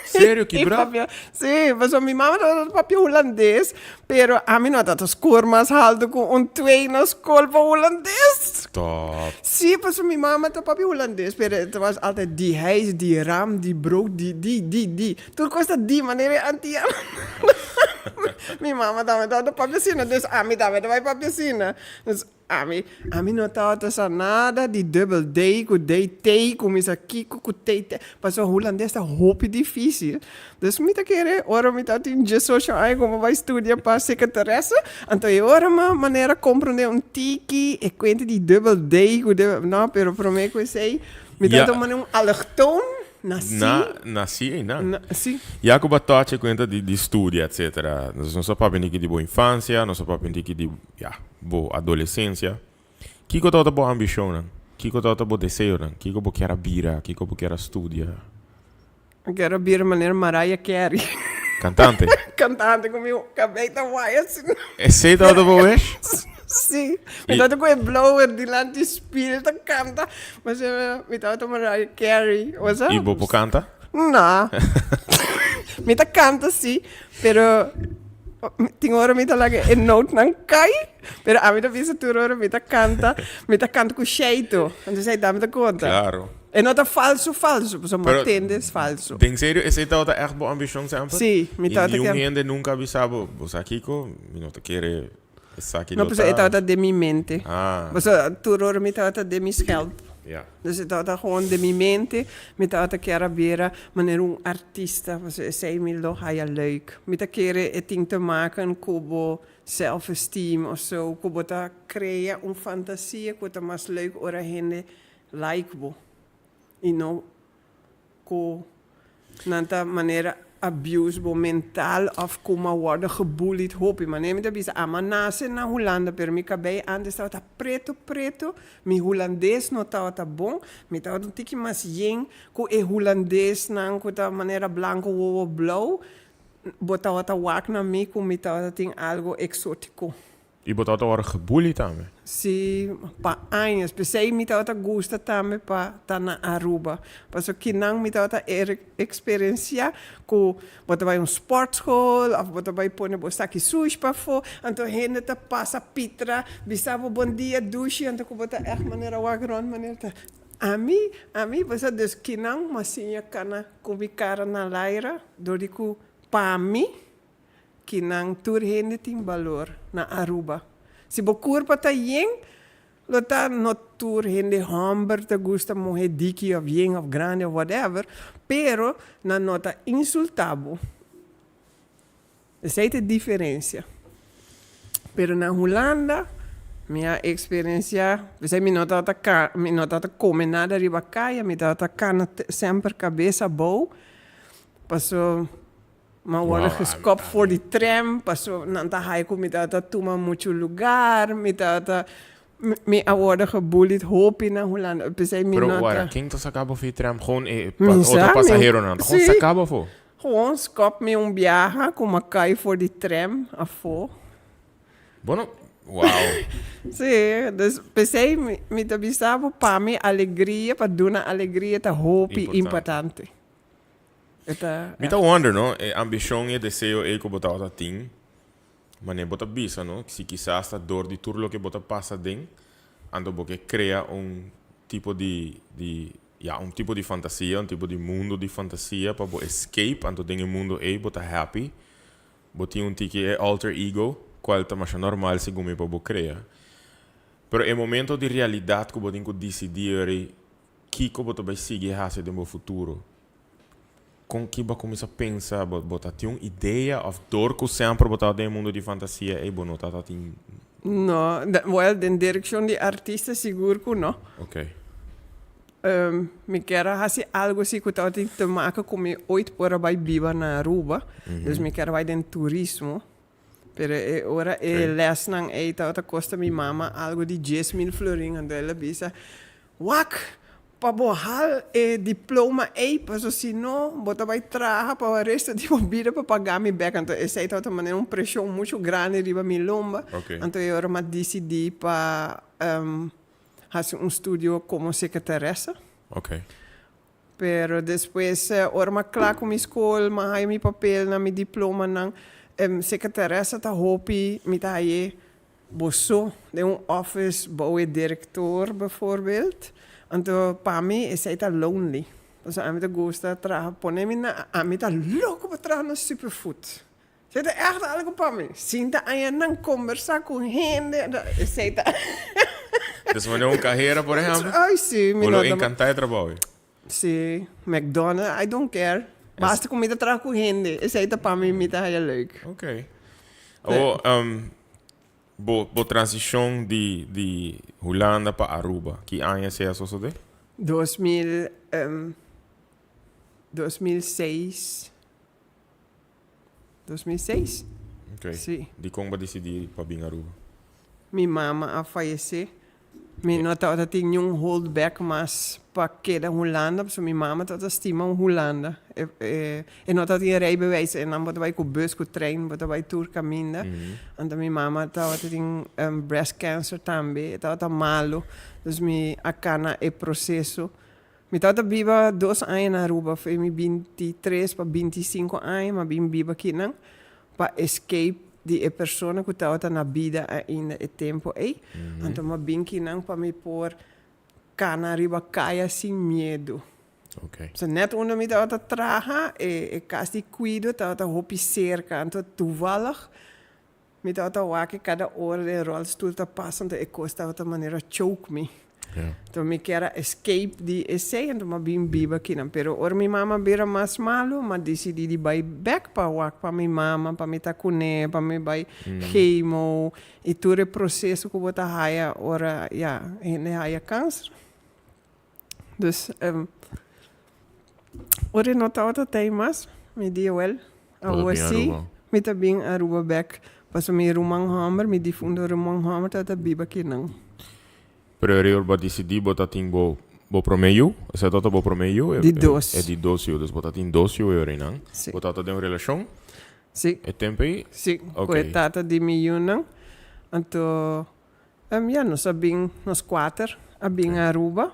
Sério que bravo? Sim, mas a minha mama era papel holandês, pero a mim não tá as cor mais alto com 2 na escola para holandês. Top. Sim, mas a minha mama tá papel holandês, pero het was altijd die huis, die raam, die brood, die. Tudo costa die maneira antiga. Minha mama também tá papel assim, dus a mim também vai papel assim. Dus a mim não tá nada de double D, com D, com isso aqui, com T. Mas o holandês tá roupa difícil. Dus me tá querer, ora me tá em social aí como vai estudar para secretaressa. Então eu ora uma maneira compreender tiki, e quente de double D, não, pero para mim que eu sei, me tá tomando allochtoon. Nasci, não. Sim. Jacob Batoche conta de estudo, etc. Não só para de boa infância, não só para de boa adolescência. Que que tá boa ambição, não? Que que tá boa desejo, não? Que que quer bira, que que quer estudar. Eu quero vir maneira Mariah Carey. Cantante? Cantante com meu cabelo tá guai assim. Esse tá boa, é? Sim, me tava com o blower de lá de espírito canta, mas me tava com Mariah Carey, was E Bobo canta? Não, me tá canta sim, pero tem hora me tá lá que note não cai, pero a mim tá vista toda hora me tá canta com jeito, então você dá me tá conta. Claro. E não tá falso, mas uma tendes falso. Tem sério, esse tá echt boa ambição sempre? Sim, me tá que... E gente nunca avisava, você aqui, me não te quer... Não, mas eu estava de minha mente. Ah. Mas tudo hora me estava de meu geld. Ja. Dus eu estava gewoon de minha mente. Me estava querer ver maneira artista. Mas eu sei me lo ga je leuk. Me estava querer het ding te maken com self-esteem of zo. Com bota criar fantasia com het mais leuk ora gente like bo. E não com nanta maneira abuse mental of como worden gebullied hopi maar neem het bisa ama nase na Holanda per mi cabei antes estava preto mi holandês não estava bom mi estava um tiki mas yen com e holandês não com a maneira branco ou blauw botava ta wak na mi com mi estava tem algo exótico. E botar hora gebullied também? Sim, pa anos. Pensei me estava gosta também para estar na Aruba. Mas que não me estava experiência com bota vai sportschool, ou bota vai pôr bosta aqui sushi para fora. Então gente tá passa pitra, bisavo bom dia douche, então bota echt maneira wagron maneira. A mim, você dus que não, mas sim a cana com cara na laira, dorico para mim. Que não tur gente tem valor na Aruba. Se você curva tá yen, lota no tur gente hamburger te gusta morrer diki of yen of grande of whatever, pero na nota insultabo. Essa é a diferença. Pero na Holanda, minha experiência, você me nota comer nada riba caia, me nota cana sempre cabeça boa, passou maar worden geskopt voor die tram. Pas dan ga ik met dat toma muito lugar, met dat me worden gebullied hoop in Holanda. Pero ora, quem tu sacaba voor tram gewoon outro passageiro não? Gewoon sacaba voor. Gewoon skop me viaje como cai voor die tram afo. Bueno, wow. Sim, dus pensei me te bisavo para me alegria, para dar alegria ta hoop importante. Me tá wonder, não? Ambição e desejo é que botar outra ting, mas nem botar bisa, não? Se quizás a dor de tudo que botar passa dentro, ando porque cria tipo de tipo de fantasia, tipo de mundo de fantasia para bo escape, ando dentro mundo botar happy, botar tiki alter ego, qual tá mais normal segundo me para bo cria. Pero é momento de realidade que botar que decidir que botar vai seguir hacia do meu futuro. Com que você começa a pensar, você tem uma ideia of dor que sempre botar dentro do mundo de fantasia e você não tem No, well, de direction di artista seguro que no. Ok. Me quero fazer algo assim que eu tenho te maken com me ooit por bij Biba na Aruba. Dus me quero vai den turismo. Pero ora les nang tá costa mi mama algo de 10.000 florin and ela bisa. Wak pa bohal diploma pa so sino bota vai traha pa o resto de vida para pagar mi back. Então essa aí tá maneira pressão muito grande riba mi lomba. Okay. Então eu ora decidi para fazer studio como secretaressa. Ok. Pero depois, ora ma klaar com minha escola, ma hai mi papel na mi diploma nang secretaressa tá hopi mi tá aí bosso de office bouwe director bijvoorbeeld. Então para mim esse aí tá lonely. Dus a mim tá gosta trabalhar, pone mi na a mim tá louco para trabalhar no superfood. Você tá echt algo para mim. Sinta aí nang conversar com gente, esse tá. Dus wanneer carreira, por exemplo? Ai sim, me não encantar trabalho. Sim, McDonald's, I don't care. Basta comida trabalhar com gente. Esse aí tá para mim, me tá aí leuk. Ok. Ou bo transição de Holanda para Aruba, que ano é essa de? 2006. 2006? Ok. Sim. De como decidir para vir Aruba? Minha mama a falecer. Minha nota tinha holdback, mas para que da Holanda, so minha mama tá estima Holanda. E nota tinha rijbewijs en dan moeten wij com bus, com trein, moeten wij tour caminda. Então minha mama tinha breast cancer também, tá malo. Dus mi acana e processo. Mi tata viva 2 anos na Aruba, foi mi 23 para 25 anos, mas bim viva aqui não, para escape de persona que estava na vida ainda e tempo aí. Então mas bim aqui não para me pôr cana riba caia sem medo. Ok. So net onder me tava traga e casi cuido tava hopi cerca, então toevallig me tava waken cada hora de rolstoel te passen, então costa de maneira choke me. Yeah. Então me quero escape de essay, então mas bim biba aqui não. Pero or mi mama bera mais malo, mas decidi de buy back para wak para mi mama, para me tacune, para me buy chemo e todo o processo que bota haia ora ja, ele haia câncer. Dus ora não tá outra temas, me dia well. Assim, me tá bem Aruba back. Pas me rumang hammer, me difundo rumang hammer tá biba aqui não. Pero eu vou decidir botar em bo promeio, essa tota bo promeio de dos. É de 12 euros, botar em 12 euros não. Botar de uma relação? Sim. É tempo aí? Sim. Coitata de milhão não. Então, já nós sabemos nós 4 a bem Aruba.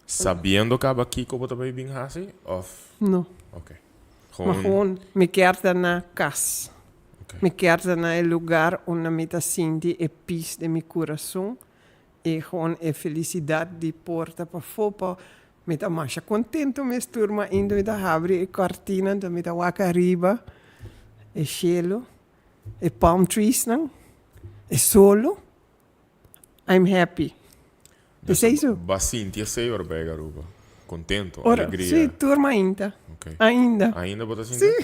Sabendo que aqui como também bem assim? Of? Não. Ok. Mas gewoon, me quero na casa. Me quero na lugar onde me tá sentindo a paz de meu coração. E gewoon a felicidade de porta para fora. Me tá mais contento, me turma indo me tá abre a cortina, então me tá waka riba, e cielo, e palm trees não, e solo. I'm happy. E sei isso? Bastante, sei ora bem Aruba. Contento, ora, alegria. Sim, turma ainda. Okay. Ainda. Ainda botar assim? Sim.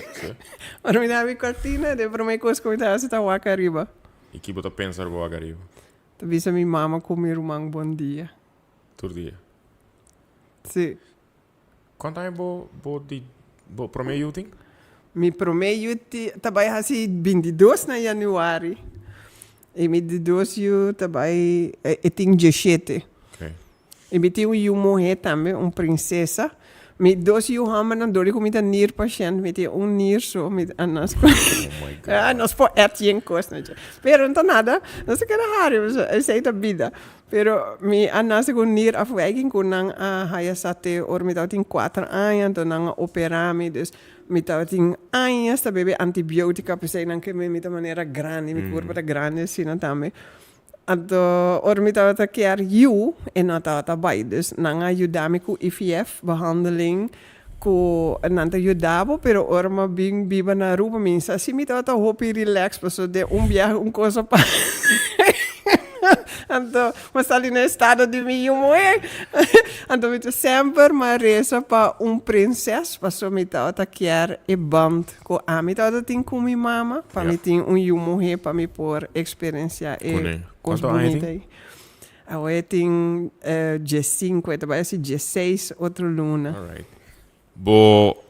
Ora me dá a cortina, de para mim coisa que me tá waka riba. E que botar pensar boa Aruba? Talvez a minha mama com meu irmão bom dia. Todo dia. Sim. Quanto é bo promeio tem? Mi promeio também assim 22 na januário. E mi 22 eu também tenho 17. Okay. E mi tenho morrer também, uma princesa. Mi 2 eu amo na dor com minha nier paciente, mi tenho nier so mit anas. Oh my God. Ah, nós po etien costa. Pero não nada, nós quer raro, sei da vida. Pero mi anas com nier afwijking com nang haya sate or mi tau tin 4 anos, então nang operami, dus mi tau tin anos da bebe antibiotica, pensei nang que mi da maneira grande, mi corpo da grande assim também. Então, or mi tava keer you en na tava bij. Dus nanga ajudami ku IVF behandeling ku nanta ajudabo, pero or ma bing biba na Aruba minsa. Si mi tava hopi relax, paso de viaje coisa pa. Então, mas ali no estado de mim, então, eu sempre me reza para princesa, para só me tá quer e band com a me tá tem com minha mama, para me ter mulher para me por experiência e coisa bonita. Eu tenho dia 5, eu trabalho assim dia 6, outra luna. Alright. Bo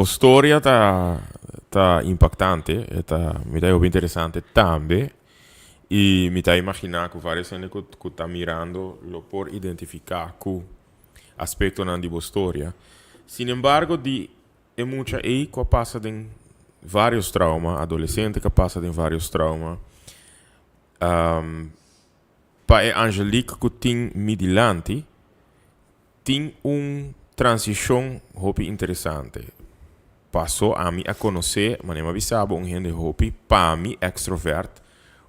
storia tá impactante, me dá interessante também. E me está imaginando que várias coisas que está mirando lo por identificar com aspecto na boa história. Sin embargo, é muita aí que passa em vários traumas, adolescente que passa em vários traumas. Para a Angelique que tem midilante, tem transição hopi interessante. Passou a mim a conhecer, mas não sabia, gente hopi, para mim, extrovert,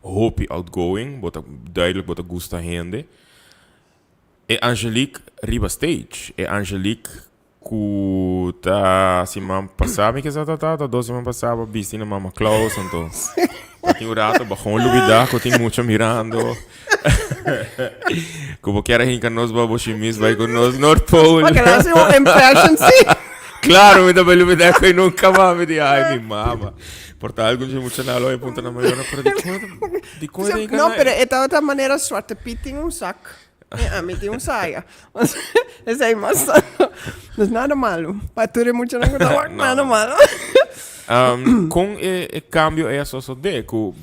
hopi outgoing, duidelijk wat gusta gente. E Angelique riba stage. E Angelique que tá se man passava que tá 12 semanas passava bistina mama Klaus então. Tem um rato bajou lubida que tem muito mirando. Como que era hinca nos babochimis vai com nos North Pole. Porque lá se uma impression sim. Claro, me dá lubida que nunca mais me diz ai mi mama. Porta algo de muito na loja ponta na maior para de coisa não, pero é outra maneira sorte tem saco. A mim tem saia. Esse aí mas não é nada malo. Para tu é muito nada malo. Com o cambio é só de que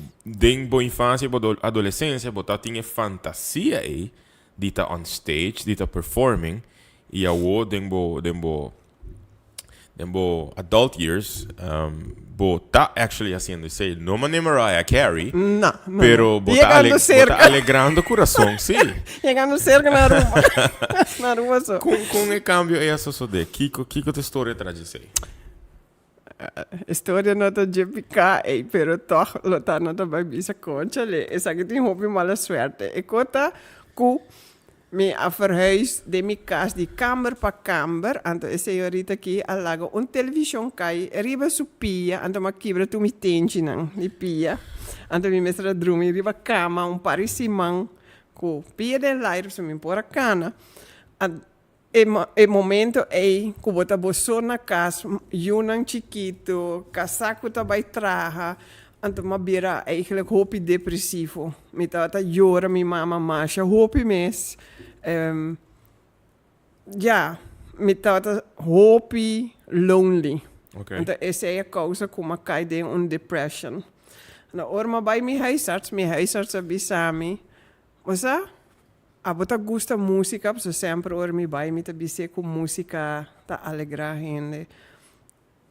em boa infância e boa adolescência botar tinha fantasia aí de estar on stage, de estar performing e a o dembo adult years tá actually haciendo isso não é Mariah Carey não pero bota alegrando o coração sim chegando cerca na rua só com o cambio é só de Kiko tua história traz isso história não tá de picar pero toch lo tá não tá vai bisa concha le essa que tem hobby mala suerte e cota cu me a verhuis de minha casa de kamer para kamer. Então, essa senhorita aqui, alaga televisão cai, riba su pia, então ma quebra tu mi tenchi nang, di pia. Então, mi mestra drumi, riba cama, parisimang, com pia de lair, se me pôr a cana. E momento é que bota bosso na casa, yunang chiquito, casaco também traja, então ma bira eigenlijk hopi depressivo. Mi tata llora, mi mama masha, hopi mes. Mi tata hopi lonely. Okay. Então essa é a causa como cai de depression. Na hora vai mi huisarts abisami. Mas a bota gusta música, so sempre ora mi vai mi tabise com música ta alegra gente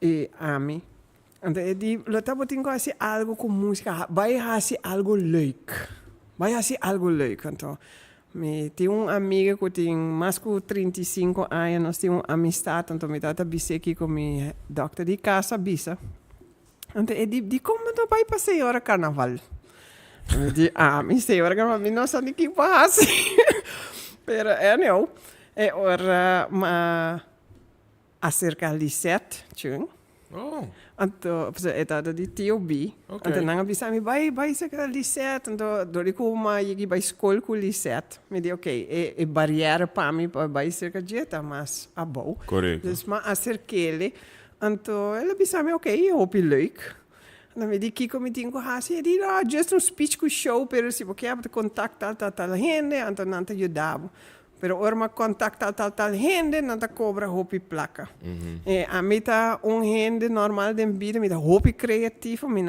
e ami. Então lo tá botando assim algo com música, vai assim algo leuk. Então me tem amiga que tem mais de 35 anos, nós temos amistade, então me tata bise aqui com mi doctor de casa bisa. Então de como não vai para senhora carnaval. Eu digo, minha senhora carnaval, não sabe que passa. Pero não, é hora ma acerca de 7, tchung. Oh. Então, é dada de TOB. Okay. Então, não bisa mi vai seca liset, então dori kuma yigi vai escola com liset. Me diz, ok, é barreira para mim para vai seca dieta, mas bom. Correto. Dus ma acerquele, então ela bisa mi, ok, eu hope leuk. Dan me diz que me digo, ele diz, just speech com show, pero se você have contact tal gente, então não te ajudava. Pero orma contact tal gente, não te cobra hopi placa. A mim tá gente normal de vida, me tá hopi criativo, me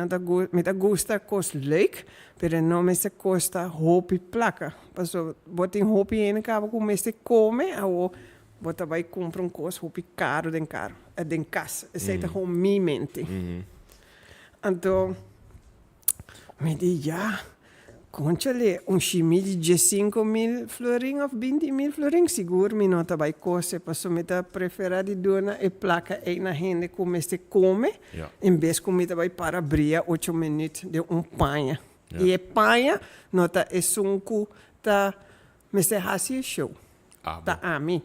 tá gosta coisa leuk, pero não me se costa hopi placa. Passo, botem hopi em casa, como se come, ou bota vai comprar coisa hopi caro den casa. Essa é gewoon minha mente. Então, me diz, conchale, chimie de 15.000 florin ou 20.000 florin, seguro, me não vai coisa, passo me tá preferir dona e placa aí na gente como se come, em vez de me vai para abrir 8 minutos de panha. E panha, não tá é sunco, tá, me se hace show. Tá a mim.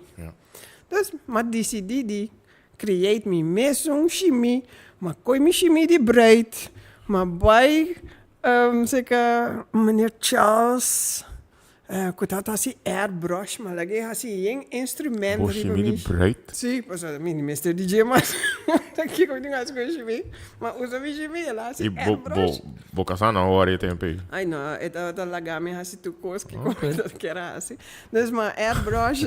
Então, mas decidi de create me mesmo chimie, mas coi me chimie de bread, mas vai Zeker meneer Charles. Ik had als airbrush, maar lagi als een instrument. Boshi mili bright. Sim, pues mini Mr. DJ mas. Daqui com ninguém se conhece, mas usa me lá E assim airbrush. boca sana hora tempo. Ai não, é lagame assim tu cos que que era assim. Dus maar airbrush,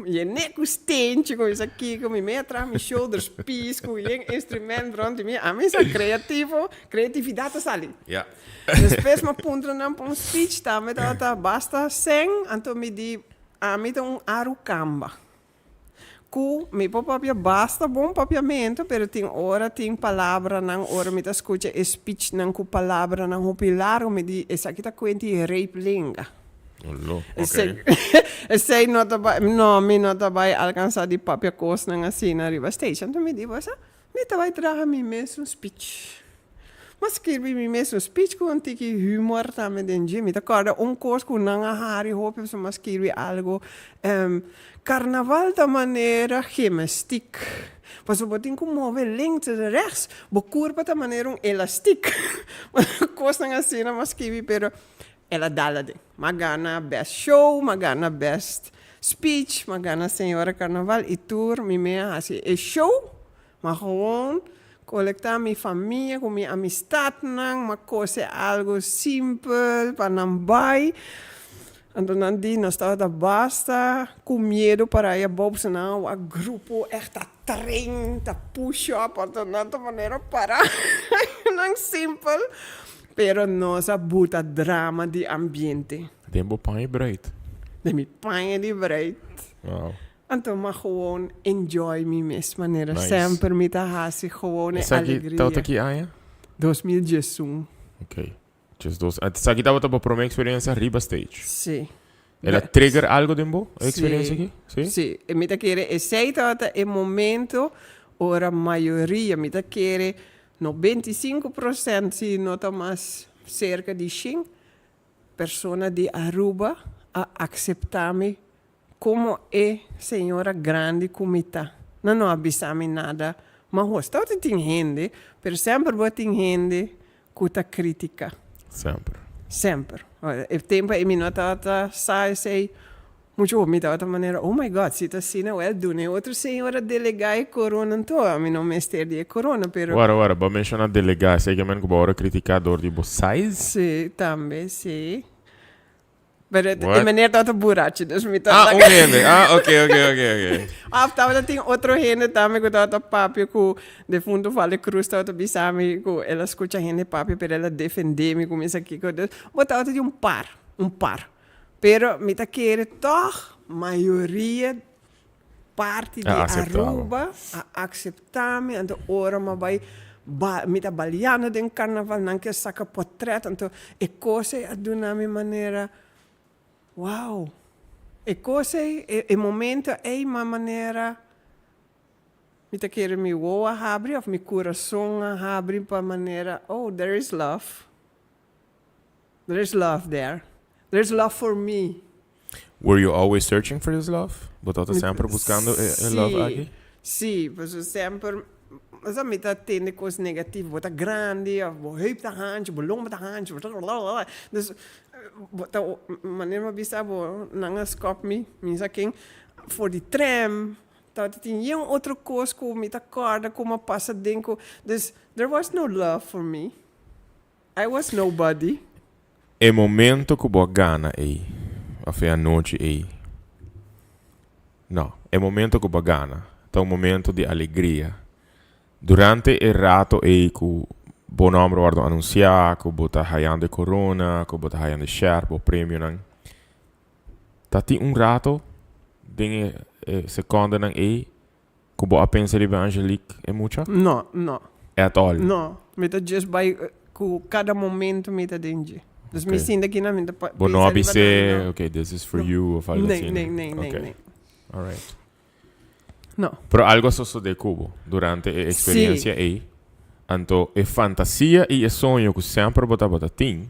je nek o steentje com isso aqui, com me metra, me shoulders piece, com een instrument rond me. A mim é criatividade sali. Ja. Depois me punta na um speech tá, me tá basta sing, então me di a mim arucamba. Ku me papia basta bom papiamento, pero tem hora tem palavra não hora me tá escuta speech não com palavra não hopilar me di essa aqui tá quenti rape linga. Ollo, Sei nota vai no me nota vai alcançar de papia cos não assim na riva station, então me di você me tá vai traga me mesmo speech. Mas escrevi me mesmo speech com um tique humor também dentro. Me acorda curso com não hari hope mas escrevi algo carnaval da maneira gymnastiek. Pas op tem como mover links en rechts, curva da maneira elastiek. Costa nga cena mas escrevi pero ela dala ding. Magana best show, magana best speech, magana senhora carnaval e tour me meia assim é show, mas gewoon colectar minha família, com minha amistade, uma coisa algo simples, para não vai. Então, nós estava basta, com medo para ir bolsa, não, o grupo echt a trem, a push-up, então, de maneira para, não simples, pero nós abuta drama de ambiente. Tempo pai bright. De mi panha de breed. Wow. Então, maar gewoon enjoy me mesma maneira. Nice. Sempre me tá hasi, gewoon é alegria. Tauta aqui aia? 2011. Ok. Just dos. Essa aqui tava para uma experiência riba stage. Sim. Ela trigger algo dembo? A experiência aqui? Sim. Sim. E me tá querer, e sei tata é momento, ora maioria, me tá querer, no 25% se nota mais cerca de 5 pessoas de Aruba a aceitar-me como é senhora grande como está. Não avisamos nada, mas gostou de ter gente, mas sempre vou ter gente que está crítica. Sempre. Sempre. O tempo em minha tata sai, sei, muito bom, de outra maneira, oh my God, se está assim, não é do, né? Outra senhora delegada corona, então, a mim não me de corona, pero... Ora, ba mencionar delegado, sei que man que bora criticador de size? Sim, também, sim. Pero em maneira tata burachi, dus me Ah, um gente. Ah, ok. Tava tem outro gente também que tava papi com de fundo vale cruz tava bisami com ela escuta gente papi para ela defender me com isso aqui que botava de um par. Pero me tá querer toch maioria parte de Aruba a aceitar-me então ora mas vai me tá baliando de carnaval não quer sacar portrait então é coisa a de uma maneira wow. E cose, e momento é uma maneira me tá querendo me voa abrir, ou me coração abrir para maneira, oh, there is love. There is love there. There's love for me. Were you always searching for this love? Botava sempre buscando love aqui? Sim, mas eu sempre mas a mim tá tendo coisas negativas, bota grande, heup da hand, bolong da hand, dus bota maneira bisa bo nanga skop me, minsa quem for die tram, tá tinha outra coisa com me tá corda como passa dentro, dus there was no love for me. I was nobody. É momento que boa gana aí, a fé a noite aí. Não, é momento que boa gana, tá um momento de alegria. Durante il rato e ku bonom guardo anuncia ku bota hayan de corona ku bota hayan de sharp o premium nang tati un rato dinge seconda nang ku bo a pensa libe Angelique e mucha no at all no me ta just by ku cada momento me ta dengue dus me sinda aqui na minha bono abise okay this is for you of all nee all right. No. Pero algo sucede Cubo durante a experiência aí. Então, é fantasia e é sonho que sempre bota tem.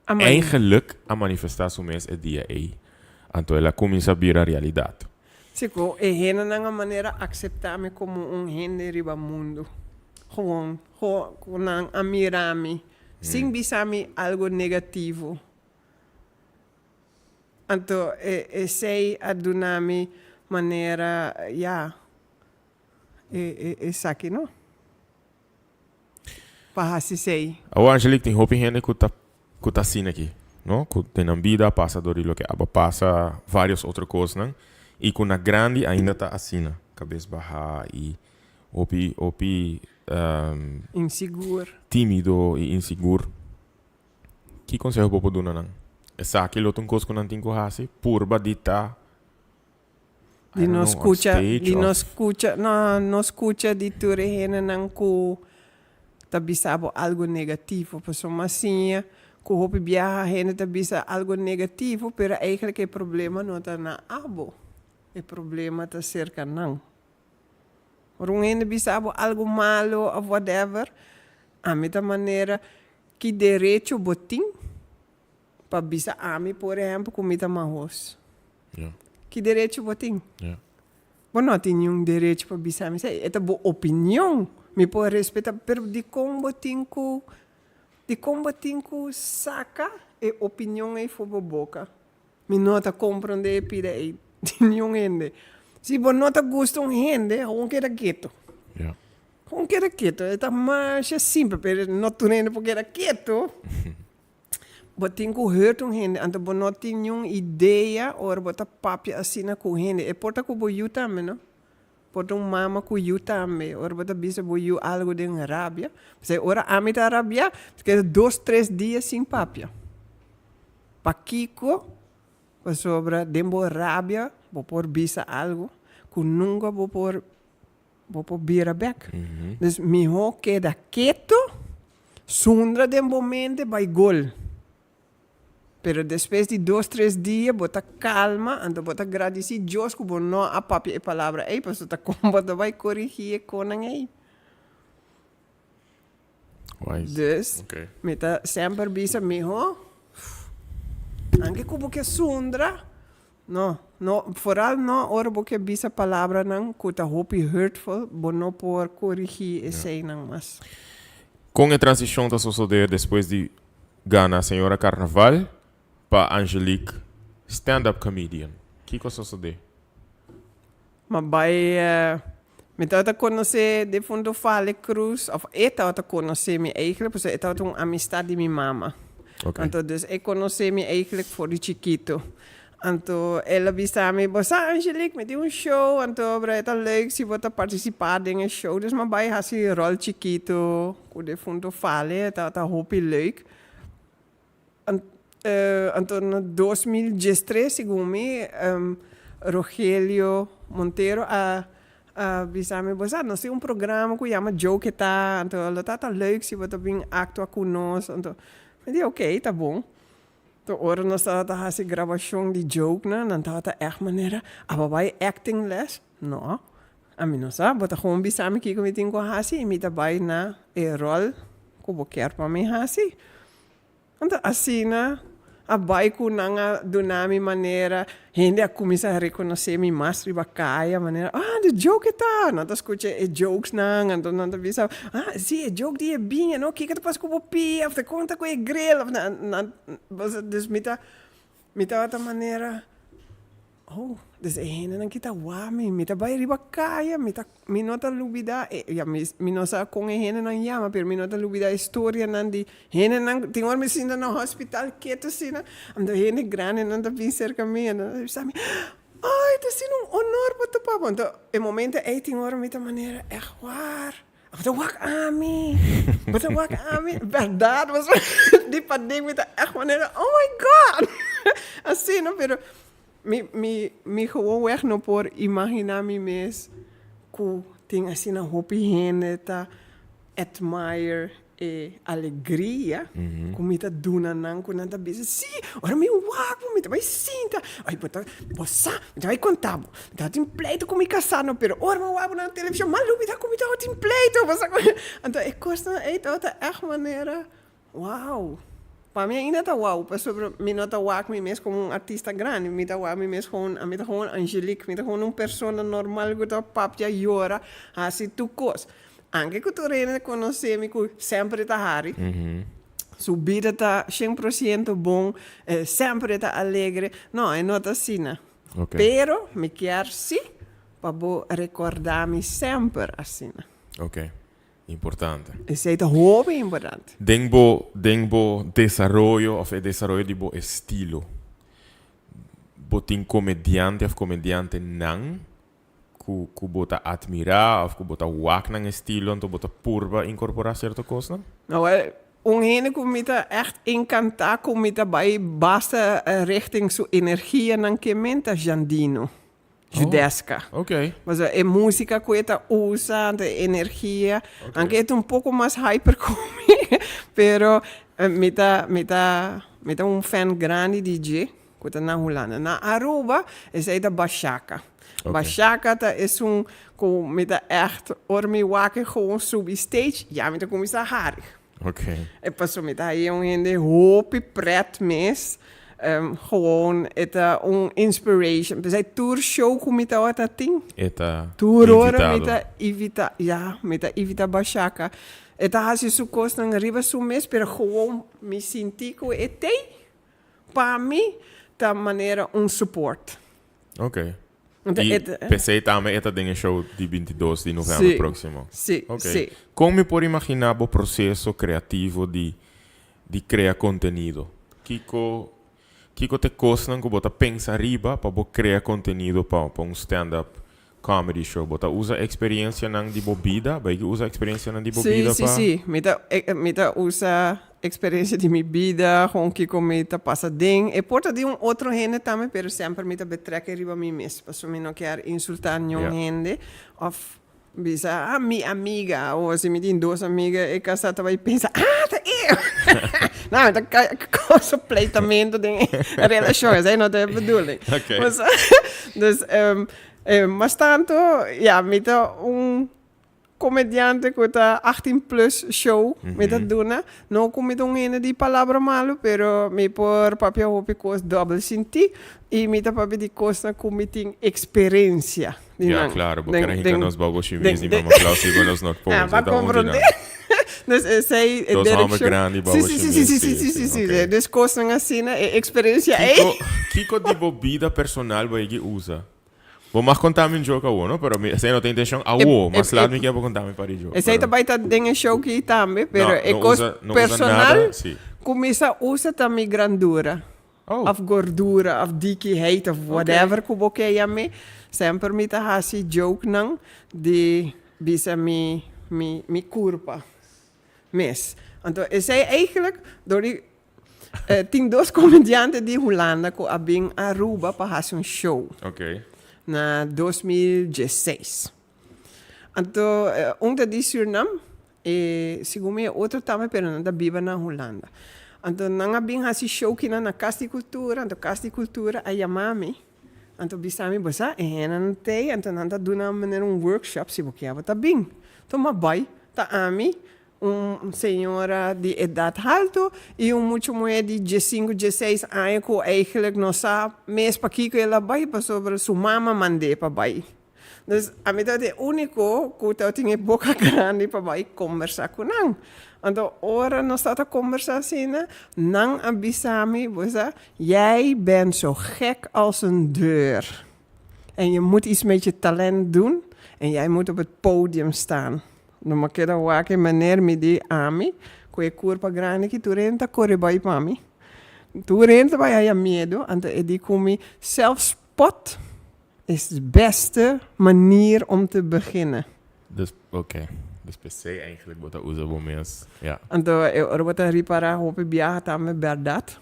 Eigenlijk a manifestação mês é dia aí. Então, ela começa a virar realidade. Sim, é gente na maneira aceitar-me como gente riba mundo. Gewoon, não admirar-me. Sin bisami algo negativo. Anto, sei adunami manera, saki, no? Pahasi sei. O Angelique tem hopi gente que tá assim aqui, não? Que tem na vida, passa do lo que aba passa várias outras coisas, não? E com a grande ainda tá assim, né? Cabeça baixa e hopi Inseguro. tímido e inseguro. Que conselho popo duna não? Essa aquilo tem coisa que não tem que fazer, purba dita. Di non escucha di turehene nan ku tabisabo algo negativo. Persoon assim, ku hopi biaha hene tabisa algo negativo, pero eigenlijk é problema não tá na abo. É problema tá cerca não. Orang hene bisabo algo malo of whatever, a mita maneira que direito botim para bisa ami, por exemplo, comida mahos. Yeah. Que direito botim? Yeah. Bom, não tem nenhum direito para bisa mi. É uma boa opinião. Me pode respeitar, pero de como botim saca e opinião é fogo boca. Me nota compreender pida e nenhum ende. Se você não gosta de um rende, não quer quieto. Yeah. Não quer quieto. É mais simples, mas não tu rende porque era quieto. Você tem que ouvir um rende. Então, você não tem nenhuma ideia ou você papia assim com o rende. É porta que você também, não? Porta mama que você também. Ou você bisa você algo de rabia. Você ora amita rabia, porque 2, 3 dias sem papia. Para Kiko, sobre dembo rabia, vou por bisa algo, que nunca vou por bira back. Dus melhor queda quieto, sondra dembo mente vai gol. Pero depois de 2, 3 dias, bota calma, então bota agradecer Deus que você não a papi a palavra aí, para você como você vai corrigir com aí. Wise. Dus, Okay. meta sempre bisa melhor. Anche como que sondra, no, vooral no, ora porque bisa palavra não, que tá hopi hurtful, não por corrigir e sei não mas. Com a transição da suceder depois de Gana Senhora Carnaval para Angelique stand-up comedian. Que coisa suceder? Mas vai, me tava conhecer de fundo Fale Cruz, of eu tava conhecer me eigenlijk, porque eu tava uma amistade de minha mama. Okay. Então, dus ik conheci me eigenlijk voor de chiquito. Então, ela bisa me, bossa Angelique, me deu show. Então, é leuk se você participar em show. Dus, maar bij hasi rol chiquito, que de fundo Fale, tá hopi leuk. Então, em 2013, segundo me, Rogelio Monteiro, bisa me, bossa, nós temos programa que chama Joke Tá. Então, ela tá leuk se você vir actuar conosco. Então, eu disse, ok, tá bom. Então, ora nós estávamos a fazer gravação de joke, né? Não estava echt maneira. Ah, vai acting les? Não. A mim não sabe, bota gewoon bisami que eu tenho que fazer e me trabalho na rol que eu quero para mim fazer. Então, assim, né? A vai com nanga do nome maneira, gente a começar a reconhecer me mais ribacaia maneira. Ah, de joke tá, não tá escutando jokes não, então não tá vendo. Ah, sim, é joke de binha, não, que tu passa com o pia, te conta com o grill, não, dus me tá outra maneira. Oh, dus gente não kita wami, me tá vai ribacaia, me nota lubida, me não sabe com gente não chama, pero me nota lubida história não de gente não tem hora me sinto no hospital quieto assim, anda gente grande não tá bem cerca minha, não sabe. Ai, tá sendo honor para tu papo. Então, em momento aí tem hora me tá maneira é war. Wat wak ami. Verdade, mas de pandemia tá echt maneira. Oh my God. Assim, não, pero me gewoon weg no por imaginar me mes que tem assim na hopi gente tá admire e alegria como me tá duna não com nada bisa sim ora me wapo me tá vai sinta ai bota bossa me tá vai contar tá tem pleito com me casar no pero ora me wapo na televisão malu me tá com me tá tem pleito bossa então é coisa é outra echt maneira wow. Para mim ainda tá uau, para sobre me não tá uau me mesmo como artista grande, me tá uau me mesmo como me tá como Angelique, me tá como pessoa normal que tá papo já llora, assim tu coisa. Anche que tu rene conhece me que sempre tá hari. Su vida está 100% bom, sempre está alegre. Não, é não assim. Ok. Pero me quer sim, para recordar-me sempre assim. Ok. Importante. Isso é muito importante. Denbo desarrollo of desarrollo di bo estilo. Botin comediante of comediante nang ku bota admirar of ku bota wak nang estilo en to bota purba incorporar certo cosa. Nou, ene kom met echt encantar, kom met bij basta richting su energia nan che menta Jandino. Judesca. Ok. Mas é música que está usando, energia. Okay. Anche é um pouco mais hyper comigo, pero me um fan grande DJ que está na Holanda. Na Aruba é da Bachaka. Okay. Bachaka é com me echt ormi waken gewoon sub stage. Ja, me kom isa harig. Ok. E passou me daí gente hoop pret mes. Gewoon een inspiration. Dus hij tour show com met dat ding. Eta Tour ora invitado. met de Ivita Bachaka. Eta hasi su kost nang riba su mes, pero gewoon me senti ko etei. Pa mi ta maneira support. Ok. Want E pensei também eta dinge show de 22 de novembro Sim. próximo. Sim, Ok. sim. Como por imaginar o processo criativo de criar conteúdo? Kiko te costan que bota pensa riba para criar conteúdo para stand-up comedy show. Bota usa experiência nang di bobida, vai usa experiência nang di bobida Sim, sim. Meta usa experiência de minha vida, gewoon Kiko meta passa ding. E porta de outro gente também, pero sempre meta betrekken riba mi mes. Passo me não quer insultar nenhum gente. Of bisa, minha amiga, ou se me tem duas amigas, e casa vai pensar, tá eu. Não, tá completamente de relações, aí não tem bedoeling. Ok. Mas, dus, mas tanto, ja, met comediante que está 18 plus show, met dat doen, não com met ene die palavra malo, pero me por papel hopi cos double sinti, e met papi die costa com meting experiência. Ja, claro, porque a gente nos bagos chineses, mas Klaus e nós não podemos. Vai compreender. Dus zij Dos homens grande sim, sim. Dus kosten assim, experiência é. Kiko de bebida personal vai que usa. Vou mais contar me jogo ao, não? Pero sem não tem intenção ao, mas lá me quer contar me para jogo. Esse aí também tá dingen show que também, pero é coisa personal. Começa a usar também grandura. Of gordura, of dikheid, of whatever que você chama. Sempre me tá assim joke não de bisa me curva. Mes. Então, esse é eigenlijk door die tem dois comediantes de Holanda que abem Aruba para fazer show. Ok. Na 2016. Então, de Suriname e segundo outro também, pero não da viva na Holanda. Então, não abem fazer show que na Casa de Cultura, então Casa de Cultura a chamar-me. Então, bisami basa, não tem, então não tá dando workshop se você quer, tá bem. Então, mas vai, tá ami. Senhora de idade alta e muito mulher de 15, 16 anos que eigenlijk não sabe mesmo para que ela vai para sobre sua mama mandei para vai. Então, a metade é único que eu tinha boca grande para vai conversar com não. Então, ora nós está a conversar assim, não avisame, você, jij bent zo gek als een deur. En je moet iets met je talent doen en jij moet op het podium staan. Non mi chiedo qualche maniera mi di ami, quei curva grande che tu renta corre bij mami. Tu renta bij je miedo, en die come self-spot is de beste manier om te beginnen. Dus, oké. Dus per se eigenlijk wat dat usa bom mês. Ja. Então, eu vou reparar roupa viaja também verdade.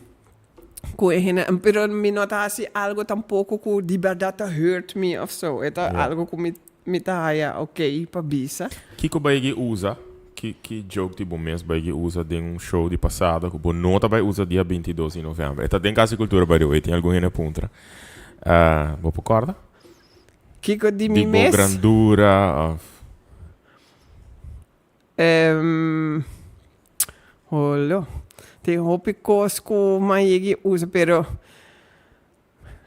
Pero mi nota assim algo tampouco que de verdade hurt me of so. É algo que me tá ok para bisa. Kiko baigi usa, que joke de bom mês baigi usa de show de passado, que nota vai usa dia 22 de novembro. Eta tem Casa Cultura by the way, tem algum na punta. Vou por corda? Kiko de mi mês. De grandura. Olha, tem roupa cosco maigi usa, pero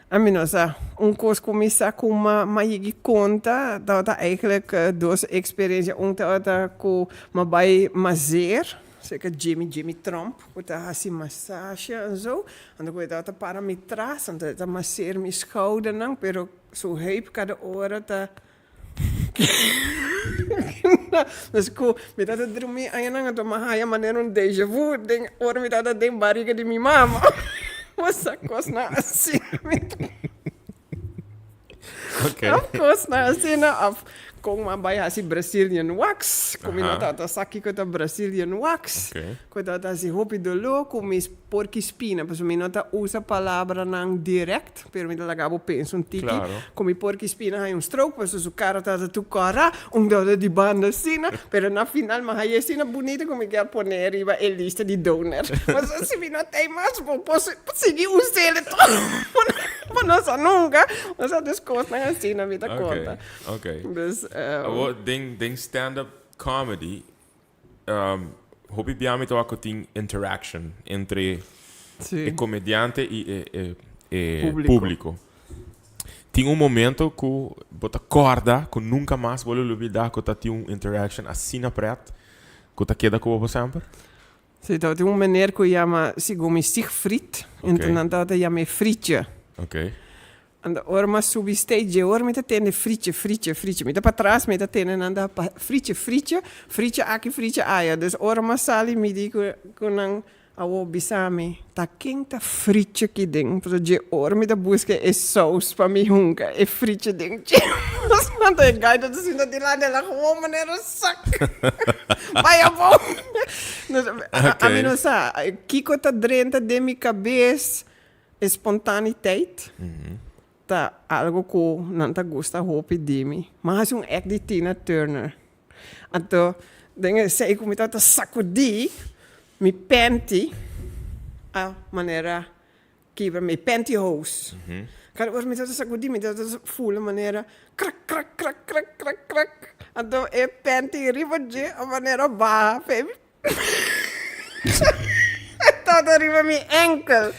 a mim nossa, coisa começar com uma maigi conta, dat eigenlijk duas experiências, dat com uma vai mazer, zeker Jimmy Trump, met een massage en zo. En dan gooi je dat para me trás, en dan masseer mijn schouder dan, pero zo heep ka de oren te... Dus ik met dat het ermee aan je hangt, dan mag je maar een déjà vu, denk, oren met dat ding barriga de mijn mama. Was dat kost na assim. Okay. Of kost na assim af. Kung mabaya si Brazilian wax, kung minata saki ko ta Brazilian wax. Okay. Ko ta si hopi dolo, kung mis porky spina, pues minata usa palavra nang direct, pero minata lagabo penso un tiki. Claro. Kung mi porky spina hay un stroke, pues su cara ta tu cara, un dado di banda sina, pero na final ma hay sina bonita kung mi quer poner riba e lista di donor. Mas si minata ay mas, posso seguir usele todo. Mas nunca, mas a descosta na sina vida conta. Okay. Dus Ding stand-up comedy, hoop ik met ook een interaction entre sì. il comediante e Público. público. Tinha momento que bota corda, que nunca mais vou olvidar que tinha uma interaction assim na pret, que tá queda com o sempre. Sì, dat een meneer que chama Sigomi Siegfried, en dan chama Frietje. Ok. En de orma subi stage, hoor met het tenen frietje. Met de patras met het tenen en de frietje aki, frietje aya. Dus orma sali midi kunang awo bisami. Ta king ta frietje ki ding. So je or met de buske is saus pa mi hunka. E frietje ding. Dus man de guy dat is in de lade la gewoon meneer een zak. Maar ja, bo. Dus a mim não sa, kiko ta drenta de mi cabeça espontaneiteit. Tá algo que não tá gosta hopi de mim. Mas um act de Tina Turner. Então, denk sei como tá sacudi mi panty a maneira que mi pantyhose. Cada vez me tá sacudi, me tá full maneira crack. Então é panty riba de a maneira ba, baby. Todo arriba mi enkel.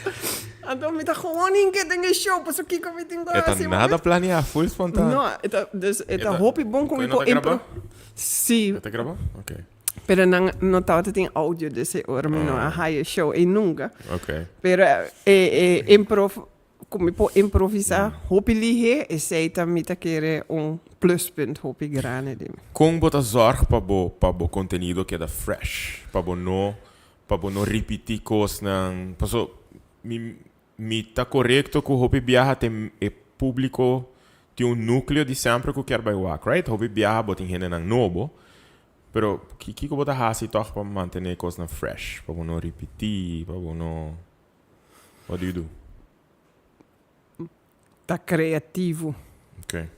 Então, me tá gewoon een keer dingen show, pas ik kom met dingen. É nada planear, full espontâneo. Não, dus é hopi bom como Não tá gravando? Sim. Tá gravando? Ok. Pero não tá tem áudio desse hora, não a high show e nunca. Ok. Pero como po improvisar, hopi lihe e sei também tá querer pluspunt hopi grande de. Como botar zorg para o conteúdo que é da fresh, para não repetir coisas não, passo mi tá correto que o hobby viaja tem público tem um núcleo de sempre que quer bailar, right? Hobby viaja botem gente nang novo, pero que bota hasi toch para manter coisas fresh, para não repetir, para não. What do you do? Tá criativo. Okay.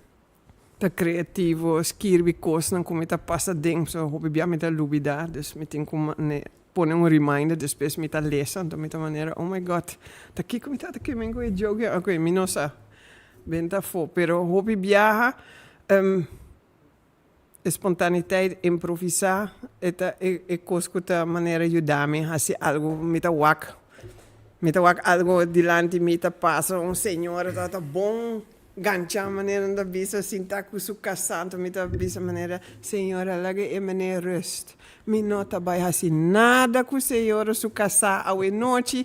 Tá criativo, escrever coisas não como tá passa dentro, so hobby viaja me tá lubida, dus me tem como pone un reminder después me ta lesa de esta manera, oh my god, ta aqui como tá aqui mengo e jogue, okay, mi no sa benta fo, pero hobby viaja, espontaneiteit, improvisar, eta e coscuta maneira ajudar-me a fazer algo, me ta wak algo dilante, me ta passa um senhor, tá bom, gancha maneira da bisa, sinta com su casanto, me ta bisa maneira, senhora, lage e mene rust. Mi nota vai assim nada com o senhor su casa ao noite.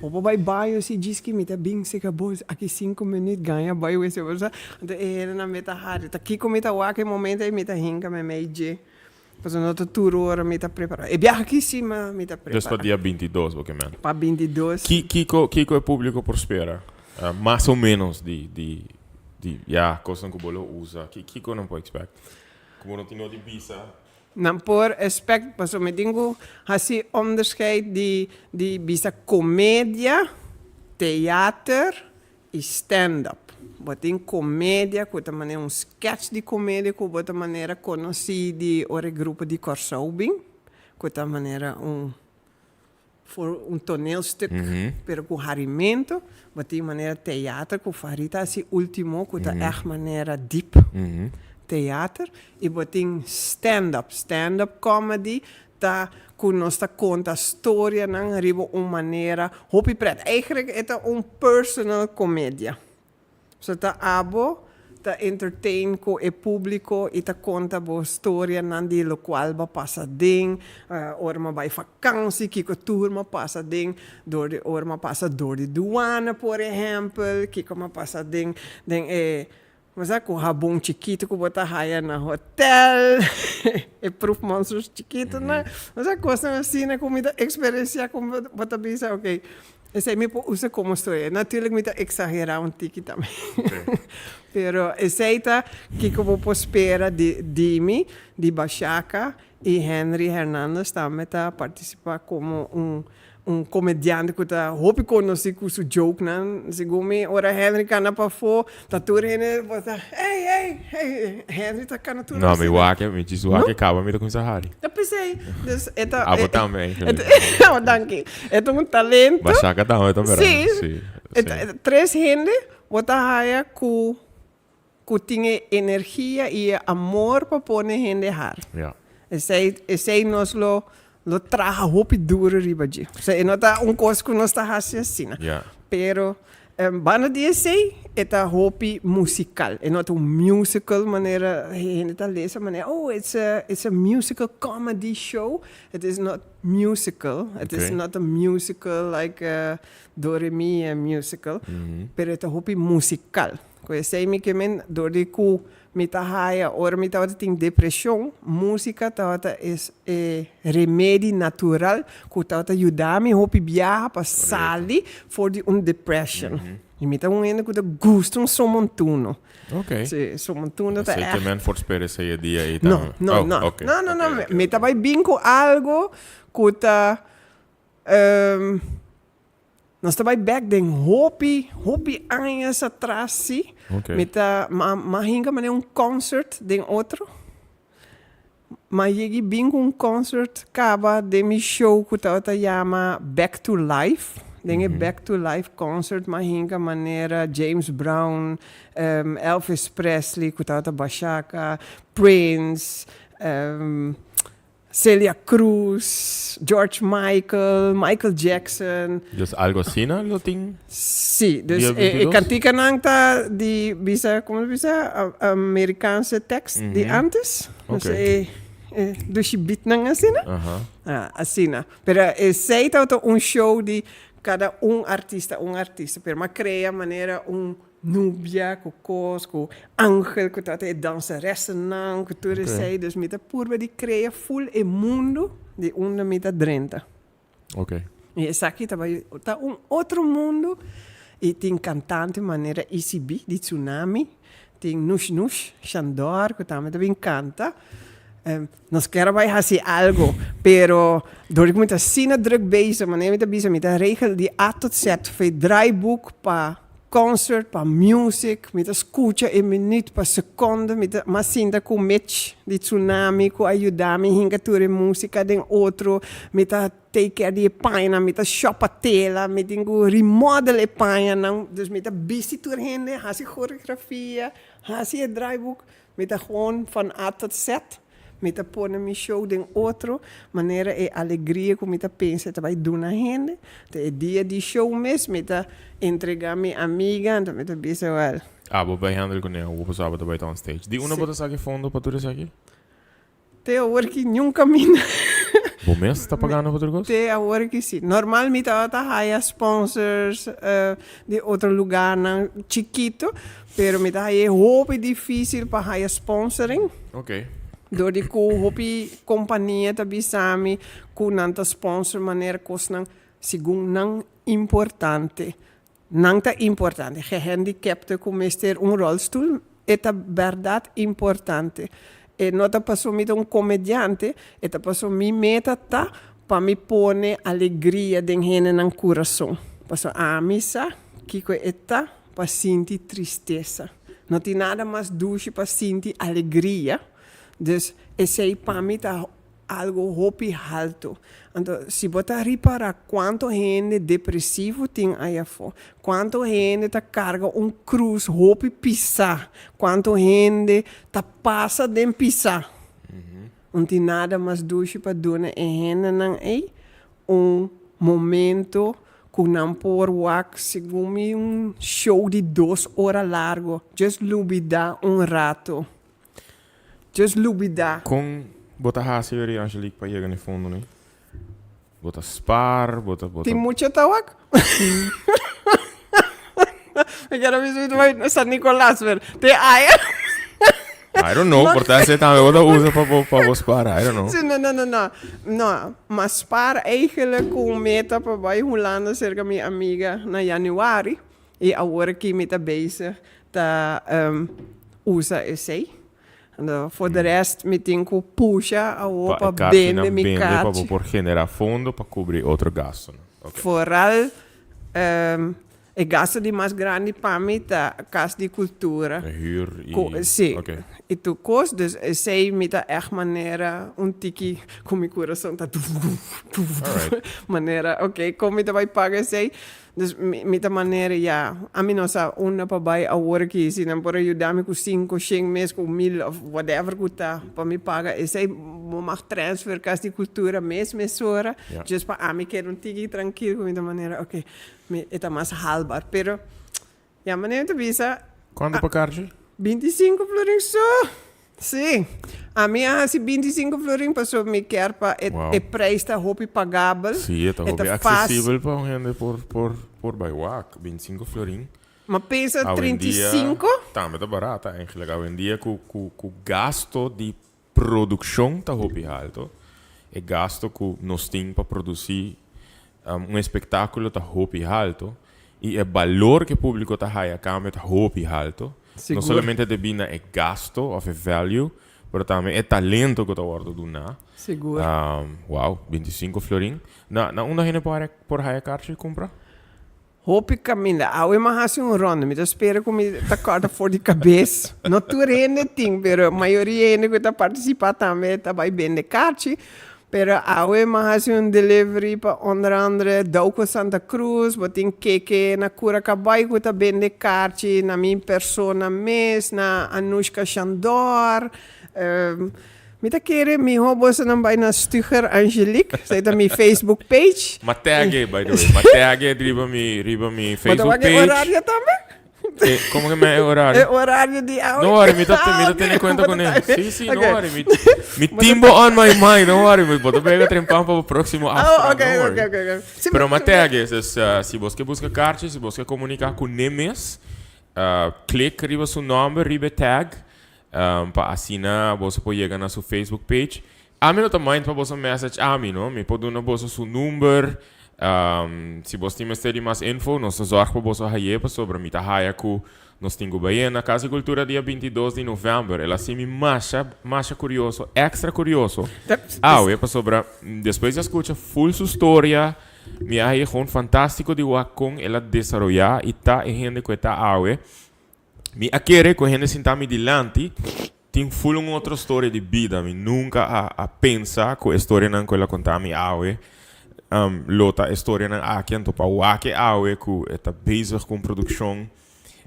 O vai baio se diz que me tá bem se acabou aqui 5 minutos ganha baio esse você. Então era na meta hard. Tá aqui como tá o aquele momento aí me tá hinca me meide. Mas não tá tudo hora me tá preparado. E viaja aqui cima me tá preparado. Dus para dia 22, basicamente. Para 22. Kiko é público prospera. Mais ou menos de coisa que o bolo usa. Kiko não pode expect. Como não tem de visa. Dan por aspect, pas me dingo, hasi onderscheid die bisa comédia, theater e stand-up. Wat in comédia, com a maneira sketch de comédia, com a maneira conheci de ore grupo de Corsaubing, com a maneira voor toneelstuk, pero com harimento, wat in maneira theater, com farita assim último, com a echt maneira deep. Theater e botin stand-up comedy tá com nossa conta história não arriba uma maneira hopi pret eigenlijk é um personal comédia so tá abo ta entertain ko e público e ta conta bo storia nandi lo qual ba passa ding orma vai vakantie kiko turma passa ding door de orma passa door de douane por exemplo kiko ma passa ding mas ako habong chiquito ko bota haya na hotel e proof monsters chiquito na mas ako sa sina ko mita experiência ko bota bisa okay. Essa me usa como história. Natuurlijk met exagerar um tiki também. Okay. Pero essa que eu vou esperar de Dimi, de Bachaca e Henry Hernandez também tá participar como comediante que tá hope conhecer com o joke nan. Segundo ora Henry cana para fo, tá tudo ele bota. Hey, Henry tá cana tudo. Não, me diz o que acaba me com Sahari. Eu pensei, dus eta. Também. Oh, danke. É um talento. Bachaca também, Sim. Três gente bota haya ku tinha energia e amor para pôr gente har. Ja. Esse nos lo traga hopi duro riba de. Se não tá coisa que nós tá assim. Ja. Pero bana dia sei eta hopi musical. É não musical maneira gente tá lesa maneira. Oh, it's a musical comedy show. It is not musical. It is not a musical like Doremi musical. Pero eta hopi musical. Ko sei mi que men dori ku mita haya or mita wata ting depressão, música tawata é remédio natural ku tawata yudami hopi viaja pa sali for the depression. E mita ende ku da gusto somontuno. Ok. Sì, somontuno ta sei che men forspere sei dia e No. Mita vai binco algo ku ta nós também back den hopi anos atrás sim. Okay. Meta mahinga mané concert den outro. Mas cheguei bem com concert acaba de mi show que tá chama Back to Life. Den Back to Life concert mahinga maneira James Brown, Elvis Presley que tá Bachaca, Prince, Celia Cruz, George Michael Jackson. Dus algo assim, não? Lo ting? Sim, dus cantica nanta de bisa, como bisa, Amerikaanse tekst de antes. Okay. Dus je biedt nang asina? Asina. Pero sei dat show de cada artista, pero ma crea maneira Nubia, com Angel, que tá até dançaressa não, que tudo sei, dus met a purba de crea full e mundo de onda met a drenta. Ok. E essa aqui tá outro mundo e tem cantante maneira ECB, de Tsunami, tem Nush, Shandor, que também canta. Nós queremos fazer algo, pero door ik moet zien druk bezig, maar neem het met een regel die A tot Z, voor draaiboek, pa concert, pa music, met een escucha een minuut, pa seconde, met een sinda com match, die tsunami, com ajudar-me, hinga ture música, den outro, met een take care die paina, met een shop a tela, met een remodel e paina, dus met een busy tour hende, hasi choreografia, hasi het draaiboek, met een gewoon van A tot Z. Met a pôr mi show den outro, maneira é alegria com mita pensa vai dar na gente. É dia de show mesmo, mita entregar minha amiga, então mita bisa well. Vou bij Hendrik Cornel, vou passar para baita on stage. Die una bota saque fundo para tudo isso aqui? Te a hora que nunca mina. Bom mês está pagando para tudo isso? Te a hora que sim. Normalmente tá hire sponsors de outro lugar não chiquito, pero mita é roupa difícil para hire sponsoring. Ok. Door die hopi companhia tabi sami ku nanta sponsor maneira kosnang sigung nang importante. Nang ta importante. Gehandicapte ku mester rolstoel eta verdad importante. E nota passou mit comediante eta passou mi meta ta pa mi pone alegria den hene nang coração. Passou missa kiko eta pa sinti tristeza. Não tem nada mais doce pa sinti alegria. Dus esse para mim tá algo hopi alto. Então, se botar reparar quanto gente depressivo tem aí fora, quanto gente tá carga cruz hopi pisar, quanto gente tá passa de pisar. Não tem nada mais doce para dona e gente não é momento kunam por wak segumi show de 2 horas largo. Just lubida rato. Just lubida. Com bota hasi eri Angelique pa chegar no fundo, né? Bota spar, bota. Tem muito tawak? Eu quero ver se vai San Nicolás ver. Tem aia? I don't know, portanto você também usa para você parar, I don't know. Sim, não. Mas para eigenlijk com meta para vai Holanda cerca minha amiga na januari e agora que meta bezig tá usa esse. En voor de rest me tenho puxa a opa bende mi carte para generar fundo para cobrir outro gasto. Né? Okay. Vooral e gasto de mais grande para mim tá casa de cultura. Huur e sim. Okay. E tu kost dus sei me tá echt maneira tiki com meu coração tá maneira, ok, como me tá vai pagar sei. Dus me tá maneira ja, a mim não sa uma para vai a hora que se não por ajudar-me com 5, 100 mês com 1000 of whatever que tá para me pagar, e sei mag transfer casa de cultura mês hora, just para mim quero tiki tranquilo com minha maneira, ok, me é mais halbar, pero ja, maneira tu visa. Quando para carte? 25 florin só. Sim. A minha se 25 florin passou me quer para e preço está roupa pagável. Sim, está roupa acessível para um rende por baiwak, 25 florin. Mas pensa 35? Tá, mas tá barata, eigenlijk. Hoje em dia com gasto de produção está roupa alto. E gasto que nós temos para produzir espetáculo está roupa alto. E o valor que o público está aí a cambio está roupa alto. Seguro. Não somente debina é gasto ou é value, mas também é talento que está guardado do na. Seguro. Wow, 25 florin. Na uma gente por aí a carte compra? Hopi caminha. Eu mas ronda, me espera com me tá carta for de cabeça. Não tu rende ting, pero a maioria ainda que tá participar também tá vai bem de carte. Pero eu mas delivery para onder andere Dauco Santa Cruz, botin keke na Curacabai que tá bem de carte, na minha persona mes, na Anushka Chandor. Me tá querendo, me roubo se não vai na Stuger Angelique, sei da minha Facebook page. Matege, by the way. Matege riba mi Facebook page. Mas horário também? Como que é o horário? É horário de aula. Não worry, me tá tendo conta com ele. Sim, não worry. Me timbo on my mind, não worry. Me boto pega trempar para o próximo after. Ok. Pero matege, se você busca carte, se você comunicar com nemes, clique riba seu nome, riba tag, para assinar, você pode chegar na sua Facebook page. A mim não também para você message a mim, não? Me pode dar você seu número. Se você tem mais info, nós zorgamos para você aí sobre mim. Nós temos bem na Casa de Cultura dia 22 de novembro. Ela se me macha curioso, extra curioso. Sobre depois de escutar full sua história, me aí é fantástico de com ela desenvolver e tá em gente que está awe. Me aquele com gente sentar-me delante. Tem full outra história de vida. Me nunca a pensar com a história não que ela contar-me awe. Lota história na aqui então para o aqui awe que está bezig com produção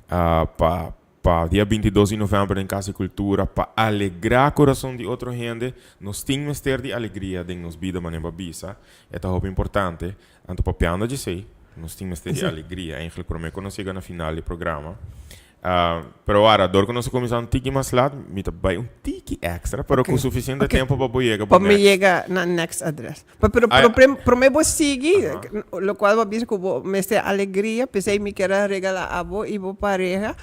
para dia 22 de novembro em Casa de Cultura para alegrar o coração de outra gente nós temos ter de alegria de nos vida maneira bisa é muito importante então para piano de sei nós temos ter de alegria em para mim quando chega na final do programa. Pero agora, dor que nós começamos um tiki mais lá, me vai tiki extra, pero com suficiente tempo para chegar para me chegar na next address. Pero para mim você seguir, o qual vai dizer que me está alegria, pensei me querer regalar a você e você pareja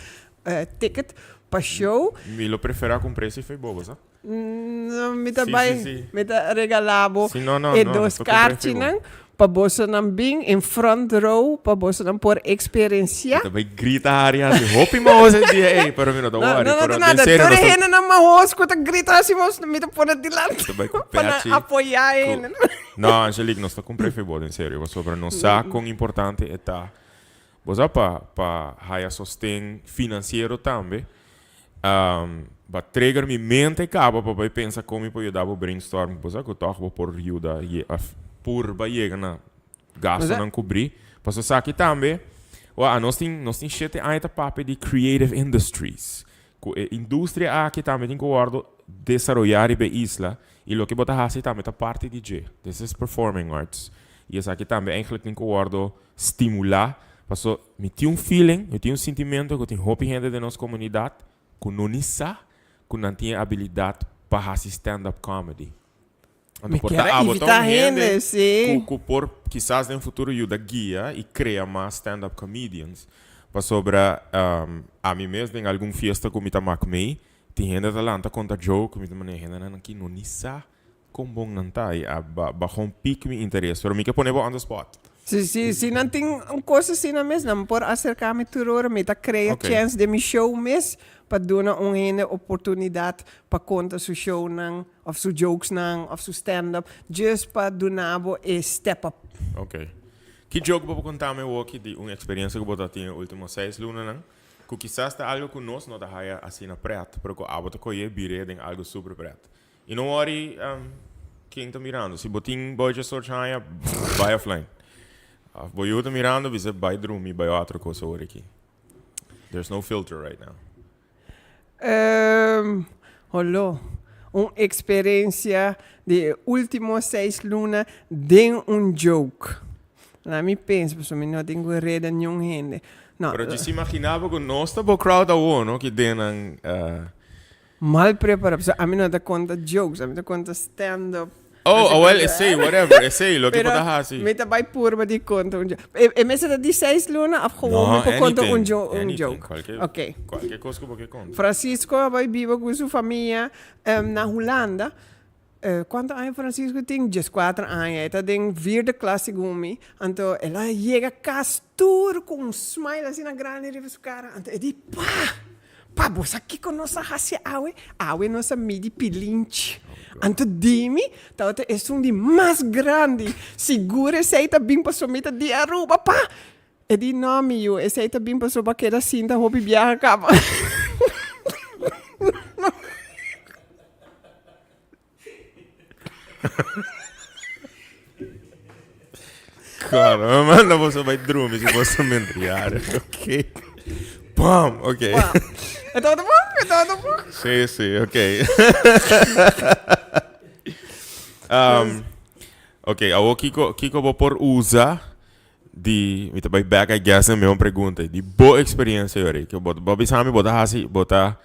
ticket para show. Me lo prefere com preço e foi bobo, sabe? Não, me tá me tá regalar a você e dois cartas, não? Para você não vir em front row, para você não por experiência. Também gritar e hope mouse dia, pero não worry, pero nada, toda gente na mouse que grita assim, você me tá por delante. Para apoiar ele. Não, Angelique, nós tá com prefeitura, em sério, sobre não sabe quão importante é tá. Você para haya sostém financeiro também. Para tregar minha mente e cabo para pensar como eu pode dar o brainstorm, você que eu por ajuda por chegar na gasto não cobrir. Para você aqui também, nós temos sete anos papo de creative industries. A indústria aqui também tem que desenvolver a isla e o que você faz também é parte de J. This is performing arts. E essa aqui também, eigenlijk, tem que guardo estimular. Passo, me tinha feeling, me tinha sentimento que tem roupa gente da nossa comunidade, que não não tinha habilidade para fazer stand-up comedy. Me quero evitar gente, sim. Que por, quizás no futuro, ajuda guia e cria mais stand-up comedians. Para sobre a mim mesmo, em alguma festa que me tamak mei, tem gente da lanta conta joke, me tamane gente não aqui não nisa, com bom não tá, e baixo pique me interesse, pero me que pôr on the spot. Se não tem uma coisa assim na mesa, não pode acercar-me tudo hora, me tá criar chance de me show mesmo, para dar uma oportunidade para contar seu show não, ou seu jokes não, ou seu stand-up, just para dar step up. Ok. Que jogo para contar-me aqui de uma experiência que você tem nos últimos 6 lunas, não? Que quizás está algo que nós não está assim na preto, porque a bota coie bire tem algo super preto. E não worry, quem está mirando, se botin boy just search haya, vai offline. Boy está mirando, você vai dormir, vai outra coisa hoje aqui. There's no filter right now. Olha, uma experiência de últimos 6 lunas de joke. Lá me penso, porque eu não tenho rede nenhuma gente. Pero eu se imaginava que nós estamos crowd a no que denan mal preparado. A mim não dá conta jokes, a mim dá conta stand-up. Well, essay, whatever, essay, lo que pode fazer. Me tá vai purba de conta joke. E me será de 6 lunas, gewoon me conta joke. Qualquer coisa que você conta. Francisco vai viver com sua família na Holanda. Quantos anos Francisco tem? 4 anos. Ele está em 4ª classe comigo. Então, ela chega castur com smile assim na grande riva sua cara. Então, ele diz, pá, você aqui com nossa raça awe nossa midi pilinche. Então, dime, então, é de mais grande. Segura esse aí tá bem para somita de Aruba, pá. Ele diz, não, meu, esse aí tá bem para somita que era cinta, roupa e viaja, acaba. Cara, manda você vai dormir se você me entriar, ok? Pum, ok. É todo bom? Sim, ok. Ok, o que eu vou por usar de... Me vai back, I guess, a mesma pergunta. De boa experiência, eu que eu vou pensar, botar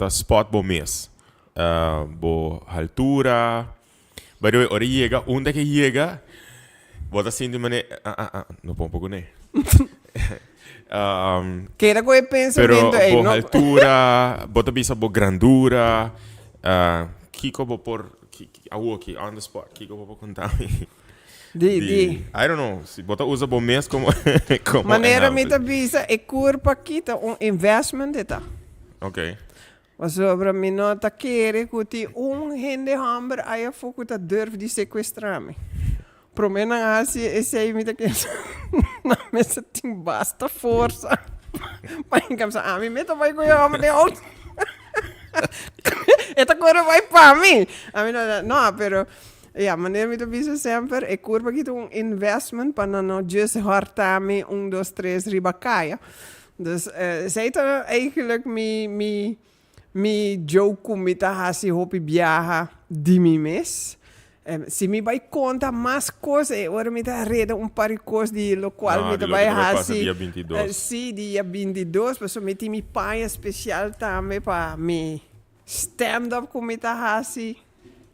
spot bom mês. Boa altura. By the way, ora chega, onde que chega? Bota assim de maneira... não põe um pouco, né? Que era que eu pensamento aí, boa altura, bota bisa boa grandura, que eu vou pôr, aqui, on the spot, que eu vou contar? I don't know, se bota usa bom mês como... Maneira me tá bisa, é curva aqui, tá investment, tá? Ok. Mas sobre mim não tá querer que gente hambre aí a foco tá durf de sequestrar-me. Pro menos assim, esse aí me tá querendo. Na mesa tem basta força. Mas a mim me tá vai com o homem de outro. Esta coisa vai para mim. A mim não, pero... Ja, maneira me tá visa sempre, é curva que investment para não just hartar-me 1, 2, 3 riba caia. Dus zij tá eigenlijk me jogo me tá hasi hopi viaja de mim mes. Se me vai contar mais coisas, agora me tá reda par de coisas de lo qual me tá vai hasi. Dia 22. Sim, dia 22, mas me tem me pai especial também para me stand up com me tá hasi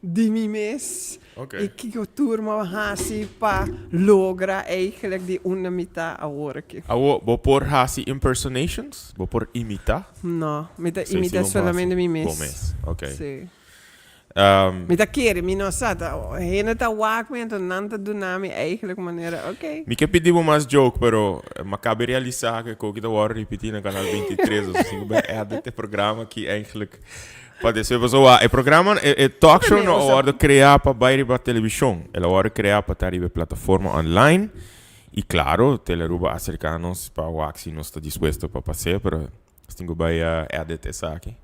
de mim mes. Okay. E que eu turma hasi para lograr eigenlijk die unamita agora aqui. Vou por hasi impersonations? Vou por imitar? Não, me tá imita solamente mim mes. Bom mês, ok. Sim. Me tá querer, me não sabe, ainda tá wakme, então não tá do nome eigenlijk maneira, ok. Me que pedir mais joke, pero me acabei de realizar que eu que vou repetir no canal 23, assim, é desse programa que eigenlijk pode ser pessoa, o programa é talk show não hora de criar para bair para televisão, ela hora de criar para estar em plataforma online e claro, teleruba acercar-nos para o axi não está disposto para passar, pero tenho vai edit essa aqui.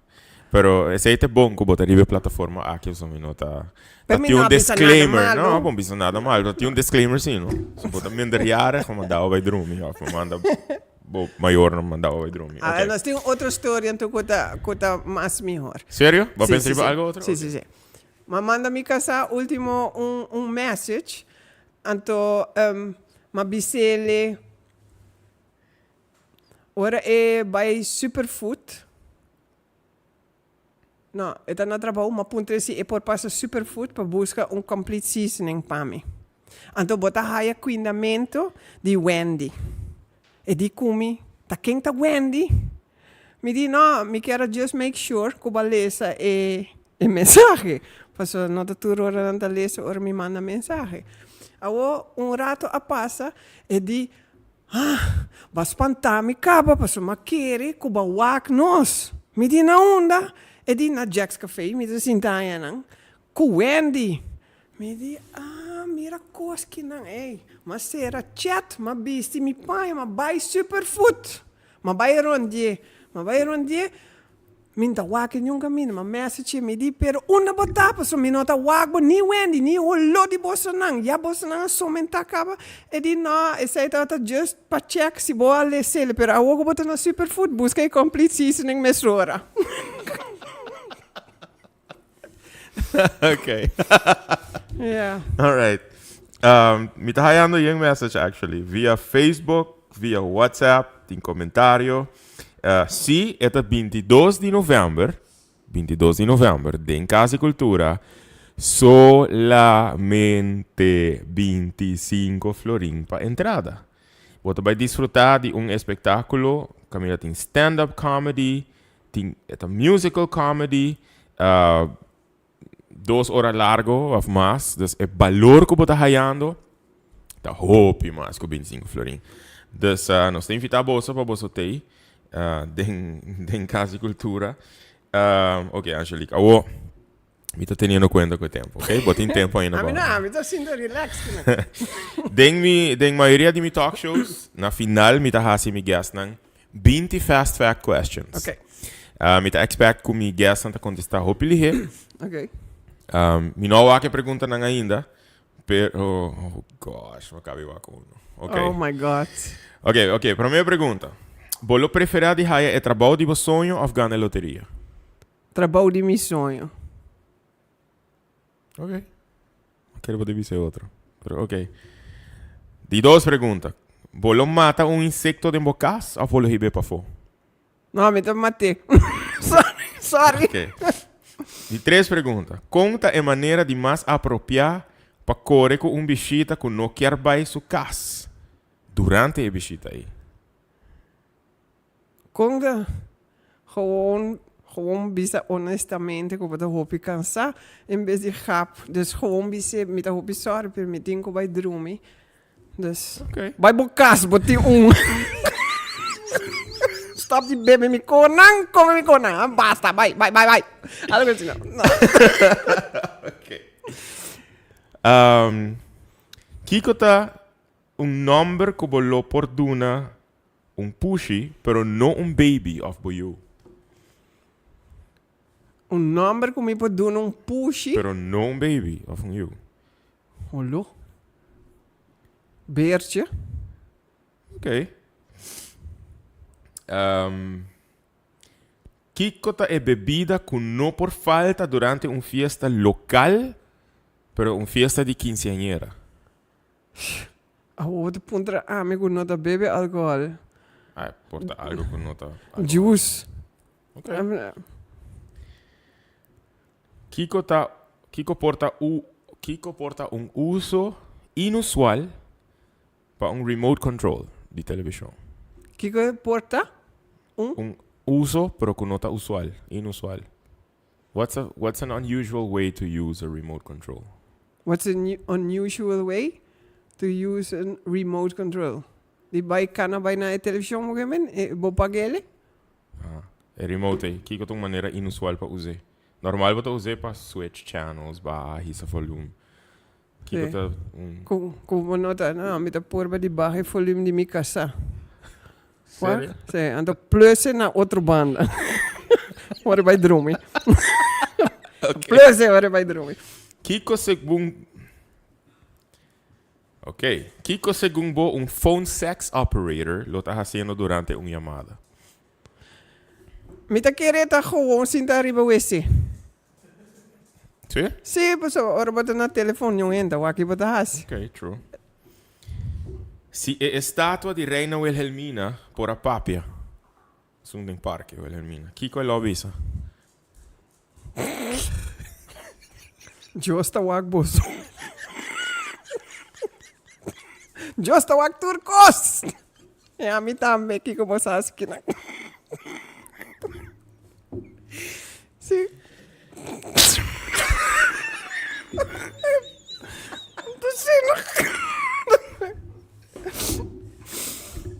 Pero esse aí é bom que botar em plataforma aqui, só me nota. Tem um disclaimer, não, não bisa nada mal, tem um disclaimer sim, não. Se botar minderiare, como mandar vai dormir, manda maior não mandava vai dormir. Okay. Nós temos outra história, então conta mais melhor. Sério? Vai pensar em algo outro? Sim. Mas manda me casar último um message Anto, mabisele. Ora é by Superfood. No, ito na trabaho, mapunta si e por passa Superfood para buscar complete seasoning para mim. Anto bota haya cuidamento di Wendy. E di kumi, ta quem ta Wendy? Mi di no, mi quero just make sure que balesa e mensagem. Passo nota tur ora nanta lesa ora mi manda mensagem. Awo rato a passa e di ba spantami capa passo ma chieri que ba wak nos. Mi di na onda e di na Jack's Café, mi di sintaia nang ku Wendy. Mi di mira koski nang mas sera chat ma bisti mi pai ma bai Superfood. Ma bai rondie minta wak in yung cammino, ma message mi di per una botapa so mi nota wak ni Wendy ni hollo di bossa nang ya bossa nang so menta kaba e di no e sei tata just pa check si bo alle sele per awo bota na Superfood busca i complete seasoning mesura. Okay. Yeah. All right. Mi está hallando yung message actually via Facebook, via WhatsApp, tin comentario. Sì, è 22 di novembre, in Casa Cultura, solamente 25 florin pa entrada. Você vai desfrutar de espetáculo, Camila tem stand-up comedy, tem musical comedy, 2 horas largo of mais, dus é valor que você está hallando, tá hope mais que 25 florin. Dus nós temos que invitar você para você ter den Casa Cultura. Ok, Angelica, mi sta tenendo conto con il tempo, ok? Bota in tempo ainda. Mi sta sendo relax. Den maioria di mi talk shows, na final mi sta hasi mi guest nang 20 fast fact questions. Ok. Mi sta expect ku mi guest anta contestar hopili he. Ok. Mi no wa che pergunta nang ainda. Oh gosh, ma cabi wa con uno. Okay. Oh my God. Ok, primeira pergunta. Bolo preferado de Raya é trabalho de vosso sonho ou ganhar loteria? Trabalho de meu sonho. Ok. Quero poder dizer outro. Pero, ok. De 2 perguntas. Bolo mata insecto de bocas ou bolo ribe para fora? Não, me matei. Sorry. Ok. De 3 perguntas. Conta a maneira de mais apropriar para correr com bichita que não quer vai sua casa durante a bichita aí. Conta gewoon bisa honestamente que eu vou cansar em vez de rap. Dus gewoon bisa me tá hopi sorry per me tinko vai dormir. Dus vai bocas boti Stop de beber me conang, come me conang. Basta, vai. Algo assim não. Ok. Kiko tá number que bolo oportuna pushy, pero não baby of boyu. Number que me pode dar pushy. Pero não baby of you. Olô. Beertje. Ok. Kiko tá bebida que não por falta durante fiesta local, pero fiesta de quinceañera. Outra pontra amigo não tá bebe álcool. Porta algo que não tá. Juice. Ok. Kiko porta uso inusual para remote control de televisão. Kiko porta Uso, pero que não tá inusual. What's an unusual way to use a remote control? What's an unusual way to use a remote control? Die bij kan bij na televisão mo gamen bo pagele? É remote aí. Kiko tem maneira inusual para usar. Normal você usar para switch channels, para hisa volume. Kiko tá Como nota, não, me tá por de baixo volume de minha casa. Sério? Sim, ando plus na outra banda. Ora vai dormir. Plus ora vai dormir. Kiko segundo phone sex operator lo está haciendo durante una llamada. Me tá querendo gewoon sentar arriba esse. Sí? Sí, pues ahora bota na telefone yung enda, waki bota hasi. Okay, true. Si è statua di Reina Wilhelmina por a Papia. Sono in parche Wilhelmina. Chi è l'obisa? Josta wak boso. Josta wak turcos. E a mim também, que como sabe que não. Sim.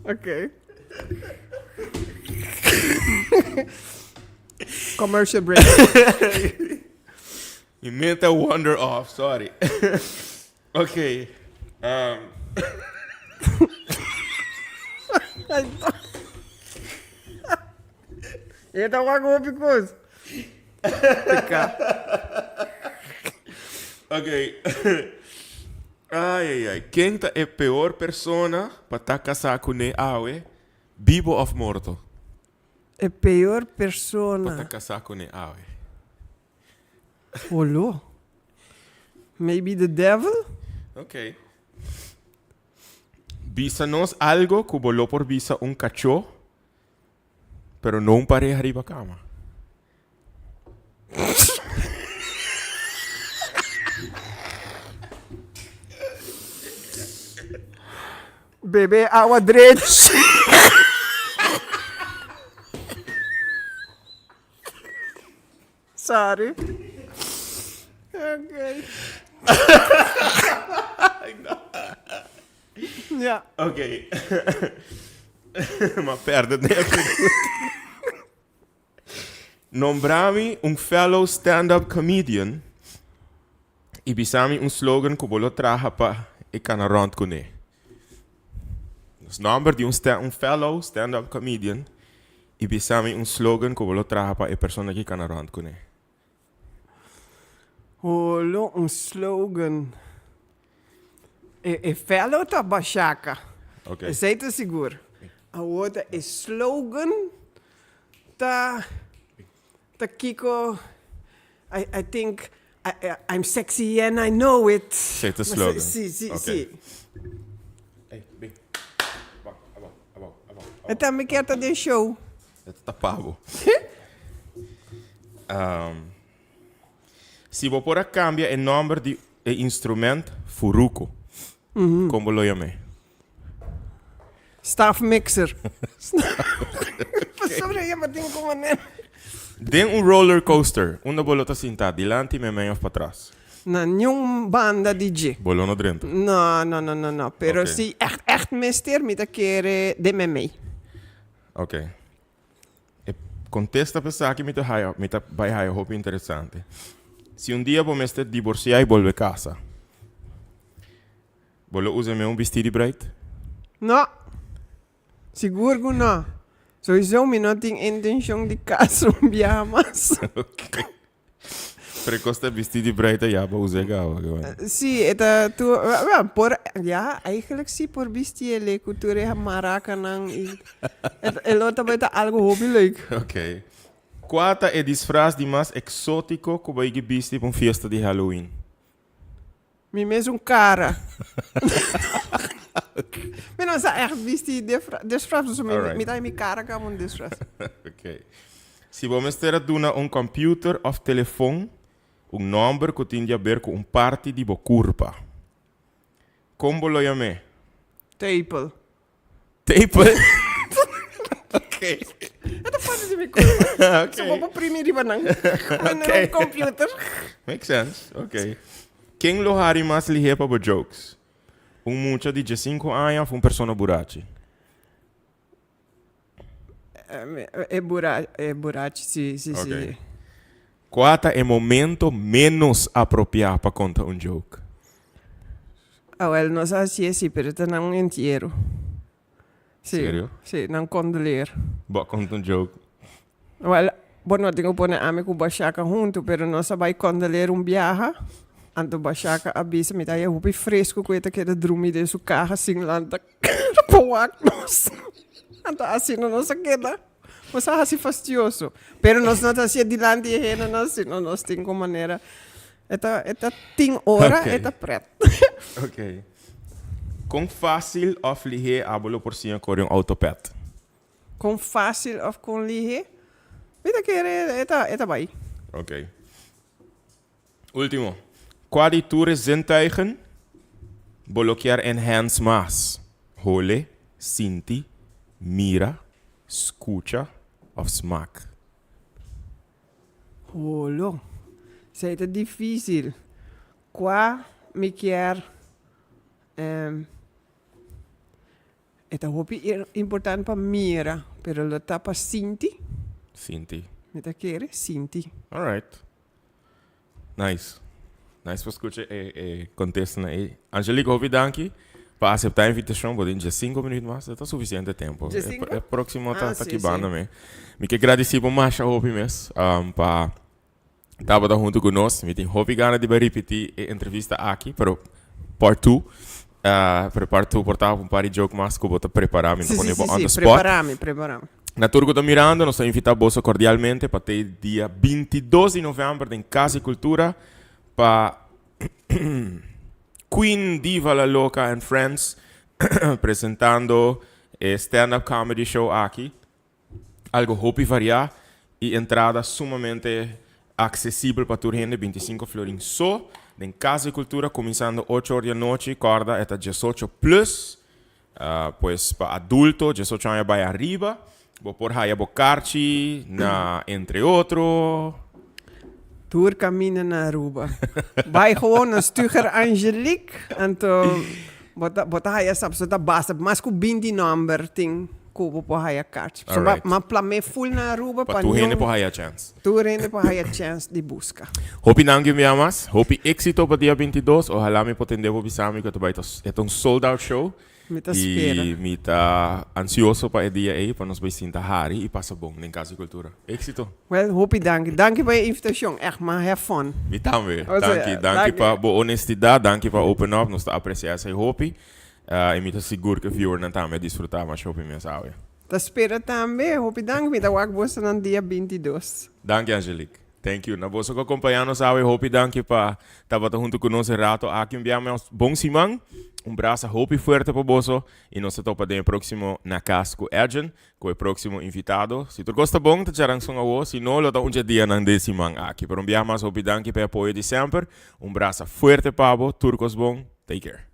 Ok. Commercial break. You meant a wander off, sorry. Ok. Ito wak mo because. Tika. Ok. Ai. Quem é a pior persona para estar casado com ele, vivo ou morto? A pior Para estar persona. casado com ele, Olô. Maybe the devil? Ok. Bisa-nos algo que volou por bisa cachorro, pero não pareja arriba cama. Bebê água direita. Sorry. Ok. Yeah. Ok. Ma perde Nombrami un fellow stand-up comedian e bisami un slogan que bolo traha pa e canaront con e. Os number di un fellow stand-up comedian e bisami un slogan que bolo traha pa e persona que canaront con e. Olô, slogan. E fellow tá baixaca. Ok. Aceita seguro. A outra é slogan. Tá Kiko. I think I'm sexy and I know it. Say the slogan. Sim. Hey, big. Abau. Então me quer de show. Tá pago. Se vou por a cambia o nome de instrumento furuco. Como lo chamei? Staff mixer. Sobre eu tenho como nem. Den un roller coaster, una bolota sentada dilanti e meio para trás. Na nenhum banda DJ. Bolona dentro. No. Pero Ok. se echt mister, me quer de meme. Ok. E contesta pensar que me vai haia roupa interessante. Se um dia vou estar divorciar e volver a casa, vou usar um vestido preto? No. Seguro que não. Sowieso, me não tenho intenção de casa mas. Ok. Precosta vestido preto já vou usar gawa. Sim, tu eigenlijk sim por vestir ele cultura é maracanã e ela também tá algo hobby like. Ok. Qual é o disfraz de mais exótico que vai vestir para uma festa de Halloween? Me mesmo cara. Me não sei echt vestir disfraz, so Alright. me dá minha cara como um disfraz. Ok. Se vamos ter um computer ou telefone, número que tem a ver com parte de curva. Como lo chamei? Tape. Tape? Ok. Ito pode de me curva. Ok. So vou imprimir iba nang. Okay. Computer. Makes sense. Ok. Quem lo hari mais lihe para jokes? Muchacho de 5 anos ou uma pessoa burachi? É burachi, sim. Ok. Qual é o momento menos apropriado para contar joke? Well, não sei se é assim, pero tá não inteiro. Sério? Sim, não condoler. Bom, conta joke. Well, não tenho pôr ame com baixaca junto, pero não sabe condoler viaje. Anto baixaca avisa me daí rupi fresco com que da drumi de su carro assim lá da pouac nós. Anto assim não se queda. Mas é assim fastidioso. Pero nós não tá assim dilante e nós tem como maneira. Eta tem hora, Ok. eta preto. Ok. Com fácil of lihe abolo por si corre um autopet. Com fácil of com lihe. Weet que eta vai. Ok. Último. Quadituren zintuigen. Bloquear enhance más. Hole, sinti, mira, escucha of smaak. Holo. Sei het difícil. Qua me quer eta hopi importante para mira, pero lo tapa sinti. Sinti. Meta quer sinti. Alright. Nice. Nice para escutar contexto aí. Angelique, houve danke para aceitar a invitação. Vou dizer 5 minutos mais, está suficiente tempo. De 5? É próximo tá sim, aqui sim. banda me. Me que agradecer por mais a houve mesmo. Para estava da junto conosco. Me tem houve gana de repetir a entrevista aqui, pero part 2. Para part 2 portava um par de jogo mais que eu vou preparar me Sim, on the spot. Preparami. Na Turco da Miranda, nós invitamos você cordialmente para ter dia 22 de novembro em Casa e Cultura para Queen Diva La Loca and Friends apresentando stand-up comedy show aqui. Algo hopi variar e entrada sumamente acessível para toda gente, 25 florins só. Em Casa e Cultura, começando 8 horas da noite, corda é 18 plus. Pues para adulto, 18 anos vai arriba. Vou por aí a bocarchi, na entre outros. Tour camina na Aruba. Vai gewoon een stuger Angelique. En to bota haya sap so ta basta mas ku bindi number ting ku po haya kaart. So Alright. ma plame full na Aruba Para tu gente por aí a chance. Tu rende po haya chance de busca. Hopi nangue me amas. Hopi éxito para dia 22. Ojalá me potendebo bisami que tu vai é um sold out show. Me ta spera. E me tá ansioso para o dia aí para nós vai sentar hari e passa bom em Casa e Cultura. Éxito. Well, hopi dank. Dank voor je invitatie. Echt, maar have fun. Me também. Oh, Danke, danke para boa honestidade, danke para open up, nós tá apreciar essa hopi. E me tá seguro que o viewer não também desfrutar mais hopi mesmo, sabe? Ta spera também. Hopi dank. Me ta wak bosa nan dia 22. Danke, Angelique. Thank you. Na você que acompanhando, sabe, hopi danke para estar junto conosco rato aqui. Enviamos bom simão. Braço hopi forte para você. E nós estamos para o próximo na casa com Edgen, com o próximo invitado. Se tu gosta bom, te jarang song awo. Se não, lo dá dia na simão aqui. Pero enviamos hopi danke para apoio de sempre. Braço forte para você. Turcos bom. Take care.